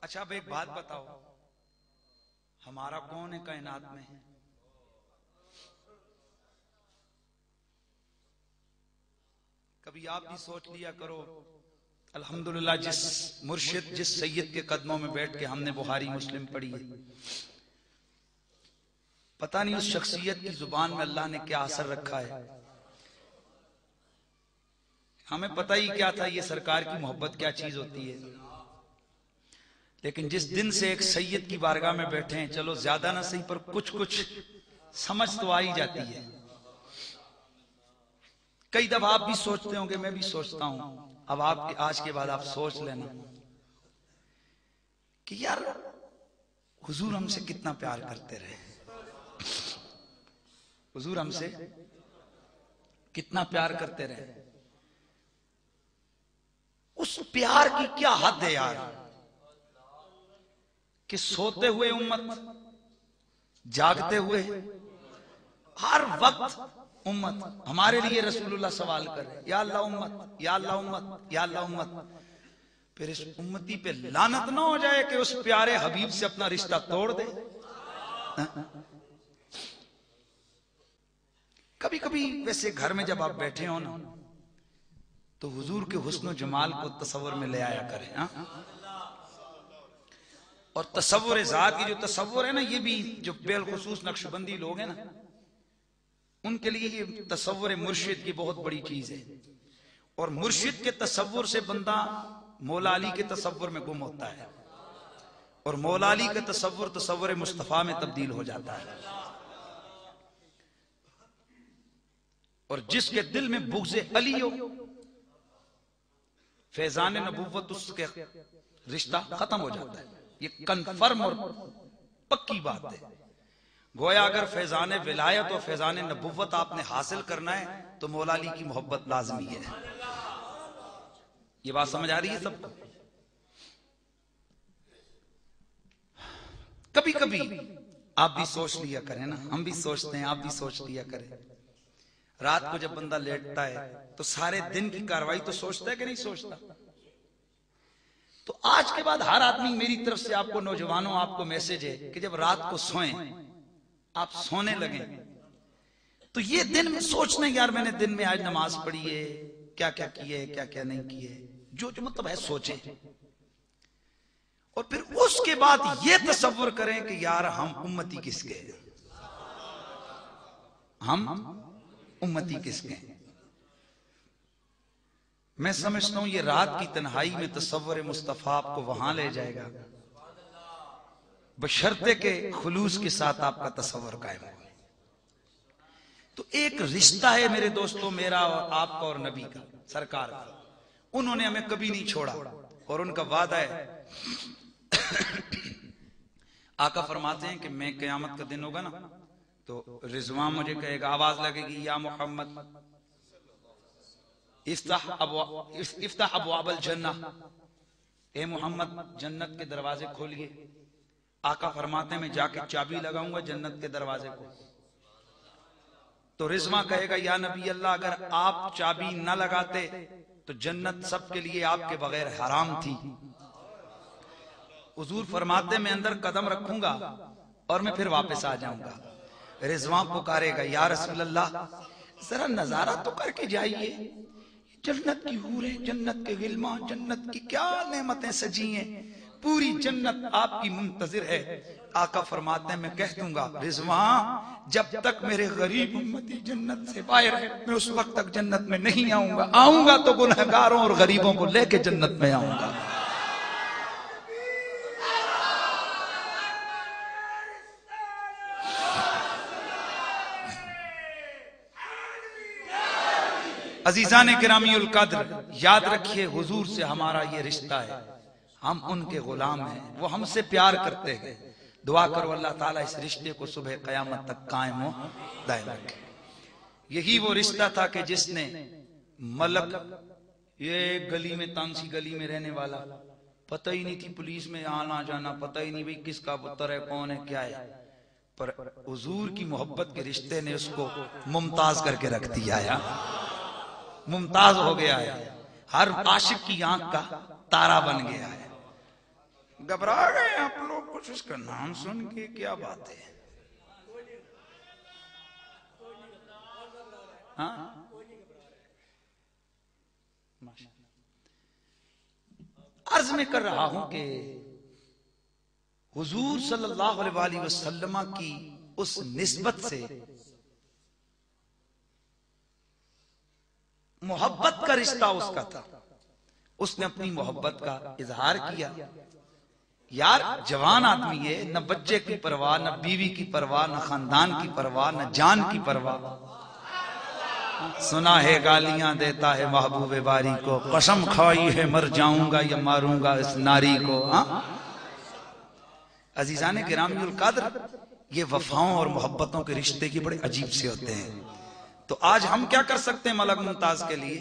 اچھا اب ایک بات بتاؤ، ہمارا کون ہے کائنات میں؟ کبھی آپ بھی سوچ لیا کرو، الحمدللہ جس مرشد، جس سید کے قدموں میں بیٹھ کے ہم نے بخاری مسلم پڑھی ہے، پتہ نہیں اس شخصیت کی زبان میں اللہ نے کیا اثر رکھا ہے۔ ہمیں پتہ ہی کیا تھا یہ سرکار کی محبت کیا چیز ہوتی ہے، لیکن جس دن سے ایک سید کی بارگاہ میں بیٹھے ہیں، چلو زیادہ نہ صحیح پر کچھ سمجھ تو آئی جاتی ہے۔ کئی دفعہ آپ بھی سوچتے ہوں گے، میں بھی سوچتا ہوں، اب آپ آج کے بعد آپ سوچ لینا کہ یار حضور ہم سے کتنا پیار کرتے رہے، حضور ہم سے کتنا پیار کرتے رہے، اس پیار کی کیا حد ہے یار، کہ سوتے ہوئے امت، جاگتے ہوئے ہر وقت امت ہمارے لیے رسول اللہ سوال کر رہے، یا اللہ امت، یا اللہ امت، یا اللہ امت۔ پھر اس امتی پہ لعنت نہ ہو جائے کہ اس پیارے حبیب سے اپنا رشتہ توڑ دے۔ کبھی کبھی ویسے گھر میں جب آپ بیٹھے ہو نا تو حضور کے حسن و جمال کو تصور میں لے آیا کریں۔ اور تصور ذات کی جو تصور ہے نا، یہ بھی جو بالخصوص نقشبندی لوگ ہیں نا، ان کے لیے یہ تصور مرشد کی بہت بڑی چیز ہے۔ اور مرشد کے تصور سے بندہ مولا علی کے تصور میں گم ہوتا ہے، اور مولا علی کا تصور تصور مصطفیٰ میں تبدیل ہو جاتا ہے۔ اور جس کے دل میں بغض علی ہو، فیضان نبوت اس کے رشتہ ختم ہو جاتا ہے. یہ کنفرم اور پکی بات ہے. گویا اگر فیضان ولایت اور فیضان نبوت آپ نے حاصل کرنا ہے تو مولا علی کی محبت لازمی ہے. یہ بات سمجھ آ رہی ہے سب کو؟ کبھی کبھی آپ بھی سوچ لیا کریں نا، ہم بھی سوچتے ہیں، آپ بھی سوچ لیا کریں. رات کو جب بندہ لیٹتا ہے تو سارے دن کی کاروائی تو سوچتا ہے کہ نہیں سوچتا؟ تو آج کے بعد ہر آدمی، میری طرف سے آپ کو نوجوانوں آپ کو میسج ہے کہ جب رات کو سوئیں، آپ سونے لگیں تو یہ دن میں سوچنا، یار میں نے دن میں آج نماز پڑھی ہے، کیا کیا کیے، کیا کیا نہیں کیے، جو مطلب ہے سوچیں. اور پھر اس کے بعد یہ تصور کریں کہ یار ہم امتی کس کے ہیں، ہم امتی کس کے ہیں. میں سمجھتا ہوں یہ رات کی تنہائی میں تصور مصطفیٰ آپ کو وہاں لے جائے گا، بشرطے کے خلوص کے ساتھ آپ کا تصور قائم ہو. تو ایک رشتہ ہے میرے دوستوں، میرا اور آپ کا اور نبی کا، سرکار کا. انہوں نے ہمیں کبھی نہیں چھوڑا اور ان کا وعدہ ہے. آقا فرماتے ہیں کہ میں قیامت کا دن ہوگا نا تو رضوان مجھے کہے گا، آواز لگے گی، یا محمد افتح ابواب الجنہ، اے محمد جنت کے دروازے کھولیے. آقا فرماتے ہیں میں جا کے چابی لگاؤں گا جنت کے دروازے کو. تو رضوان کہے گا، یا نبی اللہ اگر آپ چابی نہ لگاتے تو جنت سب کے لیے آپ کے بغیر حرام تھی. حضور فرماتے میں اندر قدم رکھوں گا اور میں پھر واپس آ جاؤں گا. رضوان پکارے گا، یا رسول اللہ ذرا نظارہ تو کر کے جائیے، جنت کی حوریں، جنت کے غلمان، جنت کی کیا نعمتیں سجی ہیں، پوری جنت آپ کی منتظر ہے. آقا فرماتے ہیں میں کہہ دوں گا، رضوان جب تک میرے غریب امتی جنت سے باہر ہے میں اس وقت تک جنت میں نہیں آؤں گا تو گنہگاروں اور غریبوں کو لے کے جنت میں آؤں گا. عزیزان گرامی القدر، یاد رکھیے حضور سے ہمارا یہ رشتہ ہے، ہم ان کے غلام ہیں، وہ ہم سے پیار کرتے ہیں. دعا کرو اللہ تعالیٰ اس رشتے کو صبح قیامت تک قائم و دائم رکھے. یہی وہ رشتہ تھا کہ جس نے ملک، یہ گلی میں تانسی گلی میں رہنے والا، پتہ ہی نہیں تھی پولیس میں آنا جانا، پتہ ہی نہیں بھی کس کا پتر ہے، کون ہے، کیا ہے، پر حضور کی محبت کے رشتے نے اس کو ممتاز کر کے رکھ دیا ہے، ممتاز ہو گیا ہے، ہر عاشق کی آنکھ کا تارا بن گیا ہے. گھبرا گئے آپ لوگ کچھ اس کا نام سن کے؟ کیا بات ہے، عرض میں کر رہا ہوں کہ حضور صلی اللہ علیہ وسلم کی اس نسبت سے محبت کا رشتہ اس کا تھا. اس نے اپنی محبت کا اظہار کیا. یار جوان آدمی ہے، نہ بچے کی پرواہ، نہ بیوی کی پرواہ، نہ خاندان کی پرواہ، نہ جان کی پرواہ. سنا ہے گالیاں دیتا ہے محبوب باری کو، قسم کھائی ہے مر جاؤں گا یا ماروں گا اس ناری کو. عزیزان گرامی القدر، یہ وفاؤں اور محبتوں کے رشتے کی بڑے عجیب سے ہوتے ہیں. تو آج ہم کیا کر سکتے ہیں ملک ممتاز کے لیے؟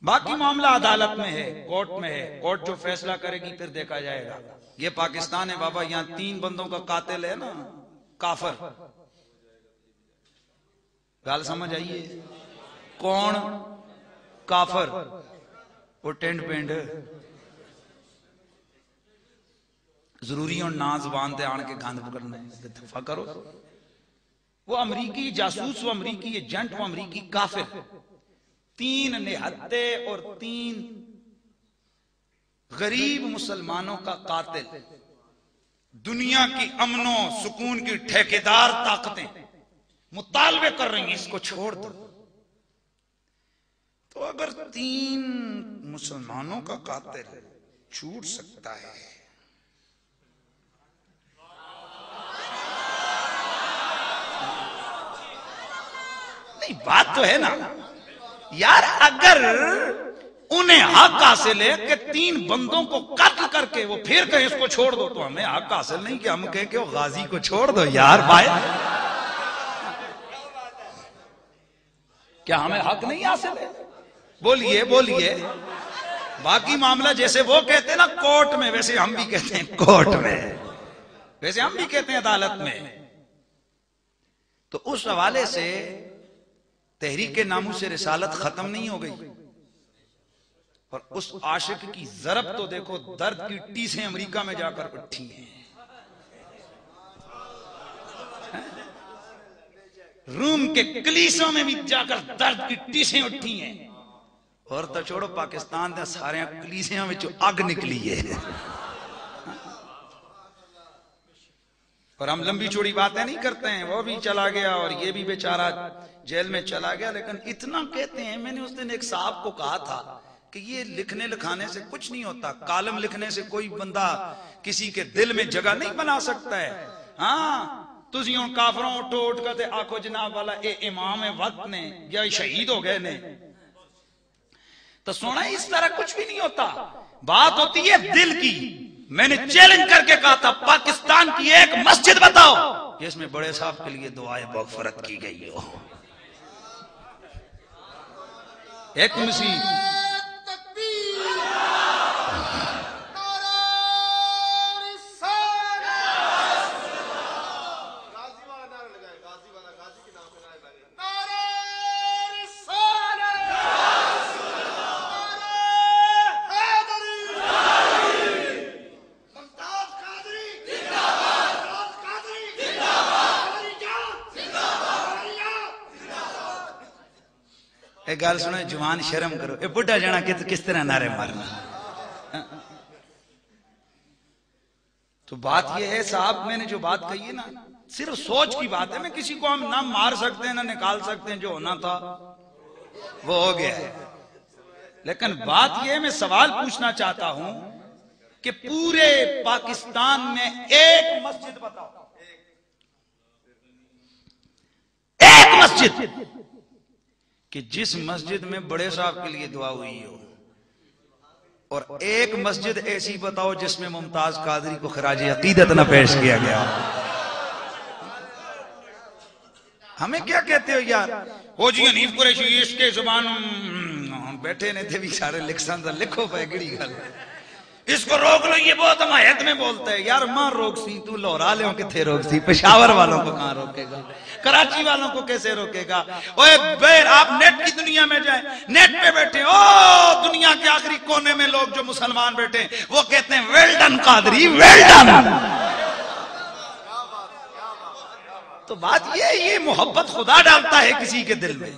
باقی معاملہ عدالت میں ہے، کورٹ میں ہے، کورٹ جو فیصلہ کرے گی پھر دیکھا جائے گا. یہ پاکستان ہے بابا، یہاں 3 بندوں کا قاتل ہے نا، کافر. گال سمجھ آئیے، کون کافر؟ وہ ٹینڈ پینڈ ضروری اور نا زبان دے آن کے گاند پکڑنا ہے. دفع کرو. وہ امریکی جاسوس، وہ امریکی ایجنٹ، وہ امریکی کافر، 3 نہتے اور 3 غریب مسلمانوں کا قاتل. دنیا کی امن و سکون کی ٹھیکیدار طاقتیں مطالبے کر رہی ہیں اس کو چھوڑ دو. تو اگر 3 مسلمانوں کا قاتل چھوٹ سکتا ہے نہیں بات تو ہے نا یار، اگر انہیں حق حاصل ہے کہ 3 بندوں کو قتل کر کے وہ پھر کہیں اس کو چھوڑ دو، تو ہمیں حق حاصل نہیں کہ ہم کہیں کہ وہ غازی کو چھوڑ دو یار بھائی. کیا ہمیں حق نہیں حاصل ہے؟ بولیے بولیے. باقی معاملہ جیسے وہ کہتے ہیں نا کورٹ میں، ویسے ہم بھی کہتے ہیں کورٹ میں، ویسے ہم بھی کہتے ہیں عدالت میں. تو اس حوالے سے تحریک ناموس رسالت ختم نہیں ہو گئی، اور اس عاشق کی ضرب تو دیکھو درد کی ٹیسیں امریکہ میں جا کر اٹھی ہیں، روم کے کلیسوں میں بھی جا کر درد کی ٹیسیں اٹھی ہیں، اور تو چھوڑو پاکستان دے سارے کلیسیاں وچوں اگ نکلی ہے. اور ہم لمبی چوڑی باتیں نہیں کرتے ہیں، وہ بھی چلا گیا اور یہ بھی بیچارہ جیل میں چلا گیا، لیکن اتنا کہتے ہیں. میں نے اس دن ایک صاحب کو کہا تھا کہ یہ لکھنے لکھانے سے کچھ نہیں ہوتا، کالم لکھنے سے کوئی بندہ کسی کے دل میں جگہ نہیں بنا سکتا ہے. ہاں تسی ہوں کافروں اٹھو اٹھ کر آکھو جناب والا اے امام وقت نے یا شہید ہو گئے نے، تو سونا اس طرح کچھ بھی نہیں ہوتا. بات ہوتی ہے دل کی. میں نے چیلنج کر کے کہا تھا پاکستان کی ایک مسجد بتاؤ جس میں بڑے صاحب کے لیے دعائے مغفرت کی گئی ہو. ایک مسجد ایک گال سنو جوان شرم کرو، اے بڑھا جانا کس طرح نعرے مارنا. تو بات یہ ہے صاحب، میں نے جو بات کہی ہے نا صرف سوچ کی بات ہے. میں کسی کو ہم نہ مار سکتے ہیں نہ نکال سکتے ہیں، جو ہونا تھا وہ ہو گیا ہے. لیکن بات یہ ہے، میں سوال پوچھنا چاہتا ہوں کہ پورے پاکستان میں ایک مسجد بتاؤ، ایک مسجد کہ جس مسجد میں بڑے صاحب کے لیے دعا ہوئی ہو، اور ایک مسجد ایسی بتاؤ جس میں ممتاز قادری کو خراج عقیدت نہ پیش کیا گیا. ہمیں کیا کہتے ہو یار؟ وہ جی حنیف قریشی اس کے زبان بیٹھے نے تھے بیچارے لکھساندر لکھو پہ گڑی گل، اس کو روک لو، یہ بہت حمایت میں بولتا ہے. یار ماں روک سی، تو لہرا لے کتنے روک سی؟ پشاور والوں کو کہاں روکے گا؟ کراچی والوں کو کیسے روکے گا؟ اوے بیر آپ نیٹ کی دنیا میں جائیں، نیٹ پہ بیٹھے او دنیا کے آخری کونے میں لوگ جو مسلمان بیٹھے ہیں وہ کہتے ہیں well done Qadri, well done. تو بات یہ محبت خدا ڈالتا ہے کسی کے دل میں.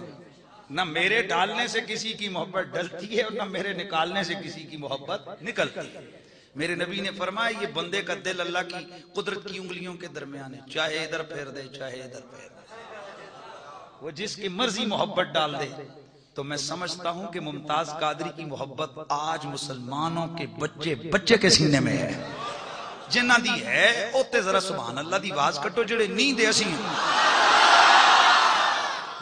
نہ میرے ڈالنے سے کسی کی محبت ڈلتی ہے اور نہ میرے نکالنے سے کسی کی محبت نکلتی ہے. میرے نبی نے فرمایا یہ بندے کا دل اللہ کی قدرت کی انگلیوں کے درمیان ہے، چاہے ادھر پھیر دے چاہے ادھر پھیر دے، وہ جس کی مرضی محبت ڈال دے. تو میں سمجھتا ہوں کہ ممتاز قادری کی محبت آج مسلمانوں کے بچے کے سینے میں ہے. جنہ دی ہے اوتے ذرا سبحان اللہ دی آواز کٹو، جڑے نیند اسی ہیں.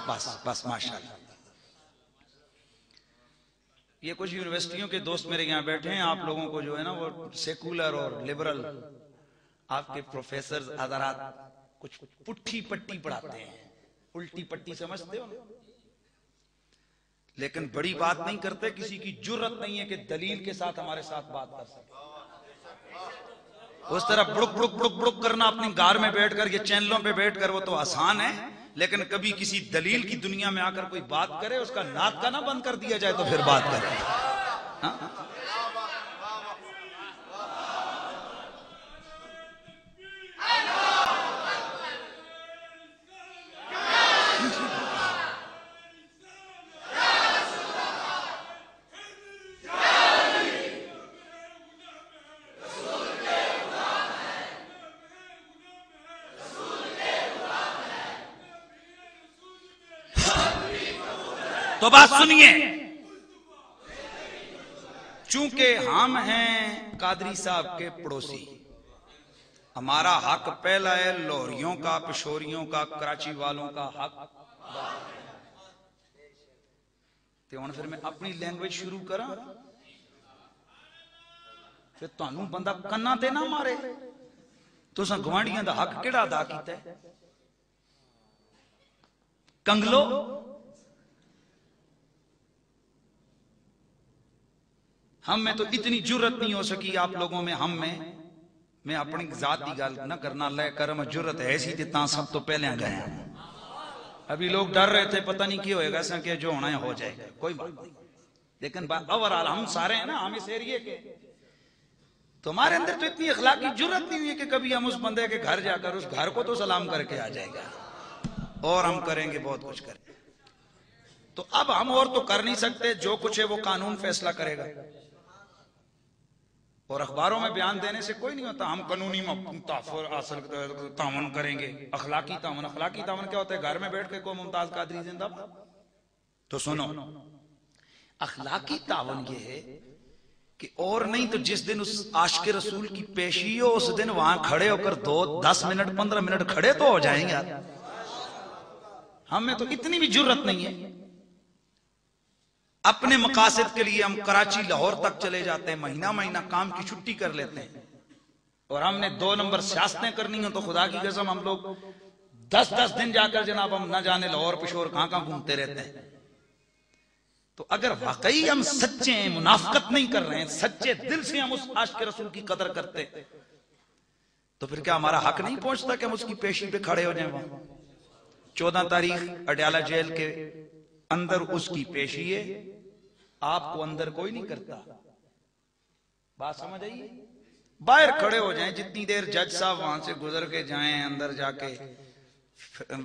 بس ماشاءاللہ. یہ کچھ یونیورسٹیوں کے دوست میرے یہاں بیٹھے ہیں، آپ لوگوں کو جو ہے نا وہ سیکولر اور لیبرل آپ کے پروفیسرز حضرات کچھ پٹھی پٹی پڑھاتے ہیں، الٹی پٹی سمجھتے ہو، لیکن بڑی بات نہیں کرتے. کسی کی جرت نہیں ہے کہ دلیل کے ساتھ ہمارے ساتھ بات کر سکتے. اس طرح بڑک بڑک بڑک بڑک کرنا اپنی گار میں بیٹھ کر یہ چینلوں پہ بیٹھ کر وہ تو آسان ہے، لیکن کبھی کسی دلیل کی دنیا میں آ کر کوئی بات کرے اس کا ناک کا نہ بند کر دیا جائے تو پھر بات کرے. تو بات سنیے، چونکہ ہم ہیں قادری صاحب کے پڑوسی، ہمارا حق پہلا ہے، لوہریوں کا، پشوریوں کا، کراچی والوں کا حق. تے ہن پھر میں اپنی لینگویج شروع کراں پھر تانوں بندہ کنا تے نہ مارے تساں گوانڈیاں دا حق کیڑا ادا کیتا ہے کنگلو ہم میں تو اتنی جرت نہیں ہو سکی آپ لوگوں میں ہم میں اپنی ذاتی گل نہ کرنا اللہ کرم جرت ایسی تے تاں سب تو پہلے گئے ہیں ابھی لوگ ڈر رہے تھے پتہ نہیں کی ہوئے گا ایسا کہ جو ہونا ہے ہو جائے گا کوئی بات نہیں لیکن اوورال ہم سارے ہیں نا ہم اس ایریے کے تو ہمارے اندر تو اتنی اخلاقی جرت نہیں ہوئی کہ کبھی ہم اس بندے کے گھر جا کر اس گھر کو تو سلام کر کے آ جائے گا اور ہم کریں گے بہت کچھ کریں تو اب ہم اور تو کر نہیں سکتے جو کچھ ہے وہ قانون فیصلہ کرے گا اور اخباروں میں بیان دینے سے کوئی نہیں ہوتا ہم قانونی تعاون کریں گے اخلاقی تعاون کیا ہوتا ہے گھر میں بیٹھ کے کوئی ممتاز قادری زندہ تو سنو اخلاقی تعاون یہ ہے کہ اور نہیں تو جس دن اس عاشق رسول کی پیشی ہو اس دن وہاں کھڑے ہو کر 10 منٹ 15 منٹ کھڑے تو ہو جائیں گے ہمیں تو اتنی بھی جرت نہیں ہے اپنے مقاصد کے لیے ہم کراچی لاہور تک چلے جاتے ہیں مہینہ کام کی چھٹی کر لیتے ہیں اور ہم نے 2 نمبر سیاستیں کرنی ہوں تو خدا کی قسم ہم لوگ 10 دن جا کر جناب ہم نہ جانے لاہور پشور کہاں گھومتے رہتے ہیں تو اگر واقعی ہم سچے ہیں منافقت نہیں کر رہے ہیں سچے دل سے ہم اس عاشق رسول کی قدر کرتے تو پھر کیا ہمارا حق نہیں پہنچتا کہ ہم اس کی پیشی پہ کھڑے ہو جائیں وہاں 14 تاریخ اڈیالہ جیل کے اندر اس کی پیشی ہے آپ کو اندر کوئی نہیں کرتا بات سمجھ آئیے باہر کھڑے ہو جائیں جتنی دیر جج صاحب وہاں سے گزر کے جائیں اندر جا کے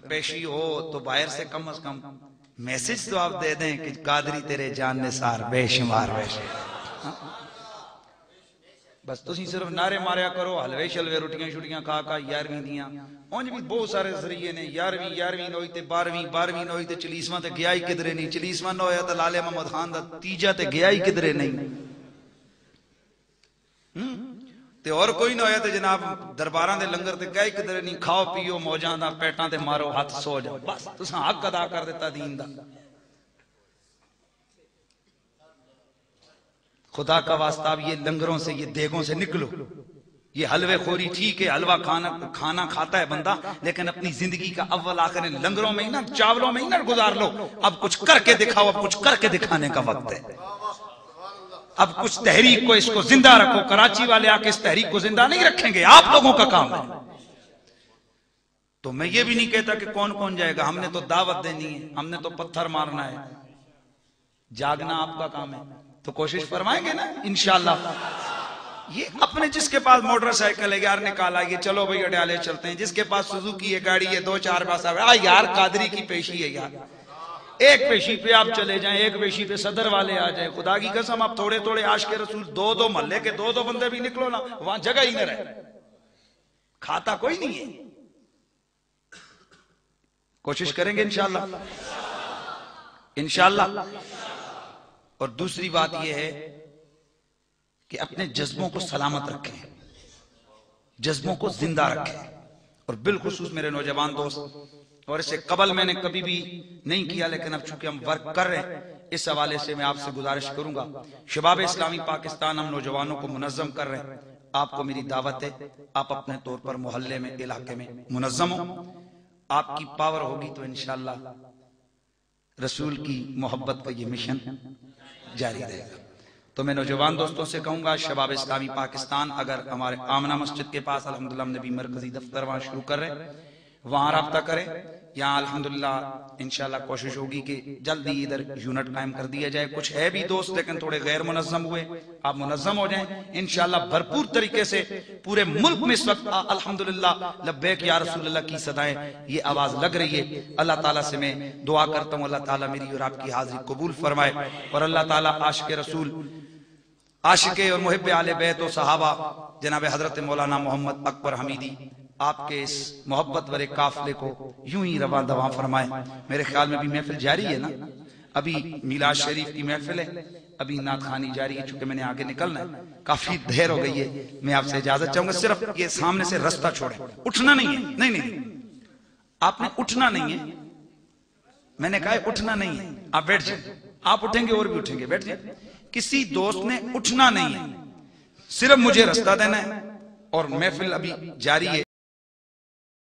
پیشی ہو تو باہر سے کم از کم میسج تو آپ دے دیں کہ قادری تیرے جان نثار بے شمار بس تسی صرف نعرے ماریا کرو حلوے شلوے روٹیاں شٹیاں کھا 11ویں دیاں اونج بھی بہت سارے ذریعے نے 11ویں نہ ہوئی تے 12ویں نہ ہوئی تے 40واں تے گیا ہی کدرے نہیں 40واں نہ ہویا تے لالے محمد خان دا تیجا تے گیا ہی کدرے نہیں تے اور کوئی نہ ہویا تے جناب درباراں دے لنگر تے گئے کدرے نہیں کھاؤ پیو موجاں دا پیٹاں تے مارو ہاتھ سو جاؤ بس تساں حق ادا کر دیتا دین دا خدا کا واسطہ اب یہ لنگروں سے یہ دیگوں سے نکلو یہ حلوے خوری ٹھیک ہے حلوہ کھانا کھاتا ہے بندہ لیکن اپنی زندگی کا اول آخر لنگروں میں ہی نا چاولوں میں ہی نا گزار لو اب کچھ کر کے دکھاؤ اب کچھ کر کے دکھانے کا وقت ہے اب کچھ تحریک کو اس کو زندہ رکھو کراچی والے آ کے اس تحریک کو زندہ نہیں رکھیں گے آپ لوگوں کا کام ہے تو میں یہ بھی نہیں کہتا کہ کون جائے گا ہم نے تو دعوت دینی ہے ہم نے تو پتھر مارنا ہے جاگنا آپ کا کام ہے تو کوشش فرمائیں گے نا انشاءاللہ یہ اپنے جس کے پاس موٹر سائیکل ہے یار نکالا یہ چلو بھئی اڈیالے چلتے ہیں جس کے پاس سوزوکی ہے گاڑی ہے 2-4 پاس یار قادری کی پیشی ہے یار ایک پیشی پہ آپ چلے جائیں ایک پیشی پہ صدر والے آ جائیں خدا کی قسم آپ تھوڑے عاشق رسول 2 محلے کے 2 بندے بھی نکلو نا وہاں جگہ ہی نہ رہے کھاتا کوئی نہیں ہے کوشش کریں گے انشاءاللہ اور دوسری بات یہ ہے کہ اپنے جذبوں کو سلامت رکھیں جذبوں کو زندہ رکھیں اور بالخصوص میرے نوجوان دوست اور اسے قبل میں نے کبھی بھی نہیں کیا لیکن اب چونکہ ہم ورک کر رہے ہیں اس حوالے سے میں آپ سے گزارش کروں گا شباب اسلامی پاکستان ہم نوجوانوں کو منظم کر رہے ہیں آپ کو میری دعوت ہے آپ اپنے طور پر محلے میں علاقے میں منظم ہو آپ کی پاور ہوگی تو انشاءاللہ رسول کی محبت کا یہ مشن جاری رہے گا تو میں نوجوان دوستوں سے کہوں گا شباب اسلامی پاکستان اگر ہمارے آمنہ مسجد کے پاس الحمدللہ ہم نے بھی مرکزی دفتر وہاں شروع کر رہے وہاں رابطہ کریں یہاں الحمدللہ انشاءاللہ کوشش ہوگی کہ جلدی ادھر یونٹ قائم کر دیا جائے کچھ ہے بھی دوست لیکن تھوڑے غیر منظم ہوئے آپ منظم ہو جائیں انشاءاللہ بھرپور طریقے سے پورے ملک میں اس وقت الحمدللہ لبیک یا رسول اللہ کی صدائیں یہ آواز لگ رہی ہے اللہ تعالیٰ سے میں دعا کرتا ہوں اللہ تعالیٰ میری اور آپ کی حاضری قبول فرمائے اور اللہ تعالیٰ عاشق رسول عاشق اور محب آل بیت و صحابہ جناب حضرت مولانا محمد اکبر حمیدی آپ کے اس محبت ورے قافلے کو یوں ہی رواں دواں فرمائے میرے خیال میں بھی محفل جاری ہے نا ابھی میلاد شریف کی محفل ہے ابھی نعت خوانی جاری ہے چونکہ میں نے آگے نکلنا ہے کافی دیر ہو گئی ہے میں آپ سے اجازت چاہوں گا صرف یہ سامنے سے رستہ چھوڑیں اٹھنا نہیں ہے نہیں آپ نے اٹھنا نہیں ہے میں نے کہا اٹھنا نہیں ہے آپ بیٹھ جائیں آپ اٹھیں گے اور بھی اٹھیں گے, بیٹھ جائیں. کسی دوست نے اٹھنا نہیں ہے, صرف مجھے رستہ دینا ہے, اور محفل ابھی جاری ہے.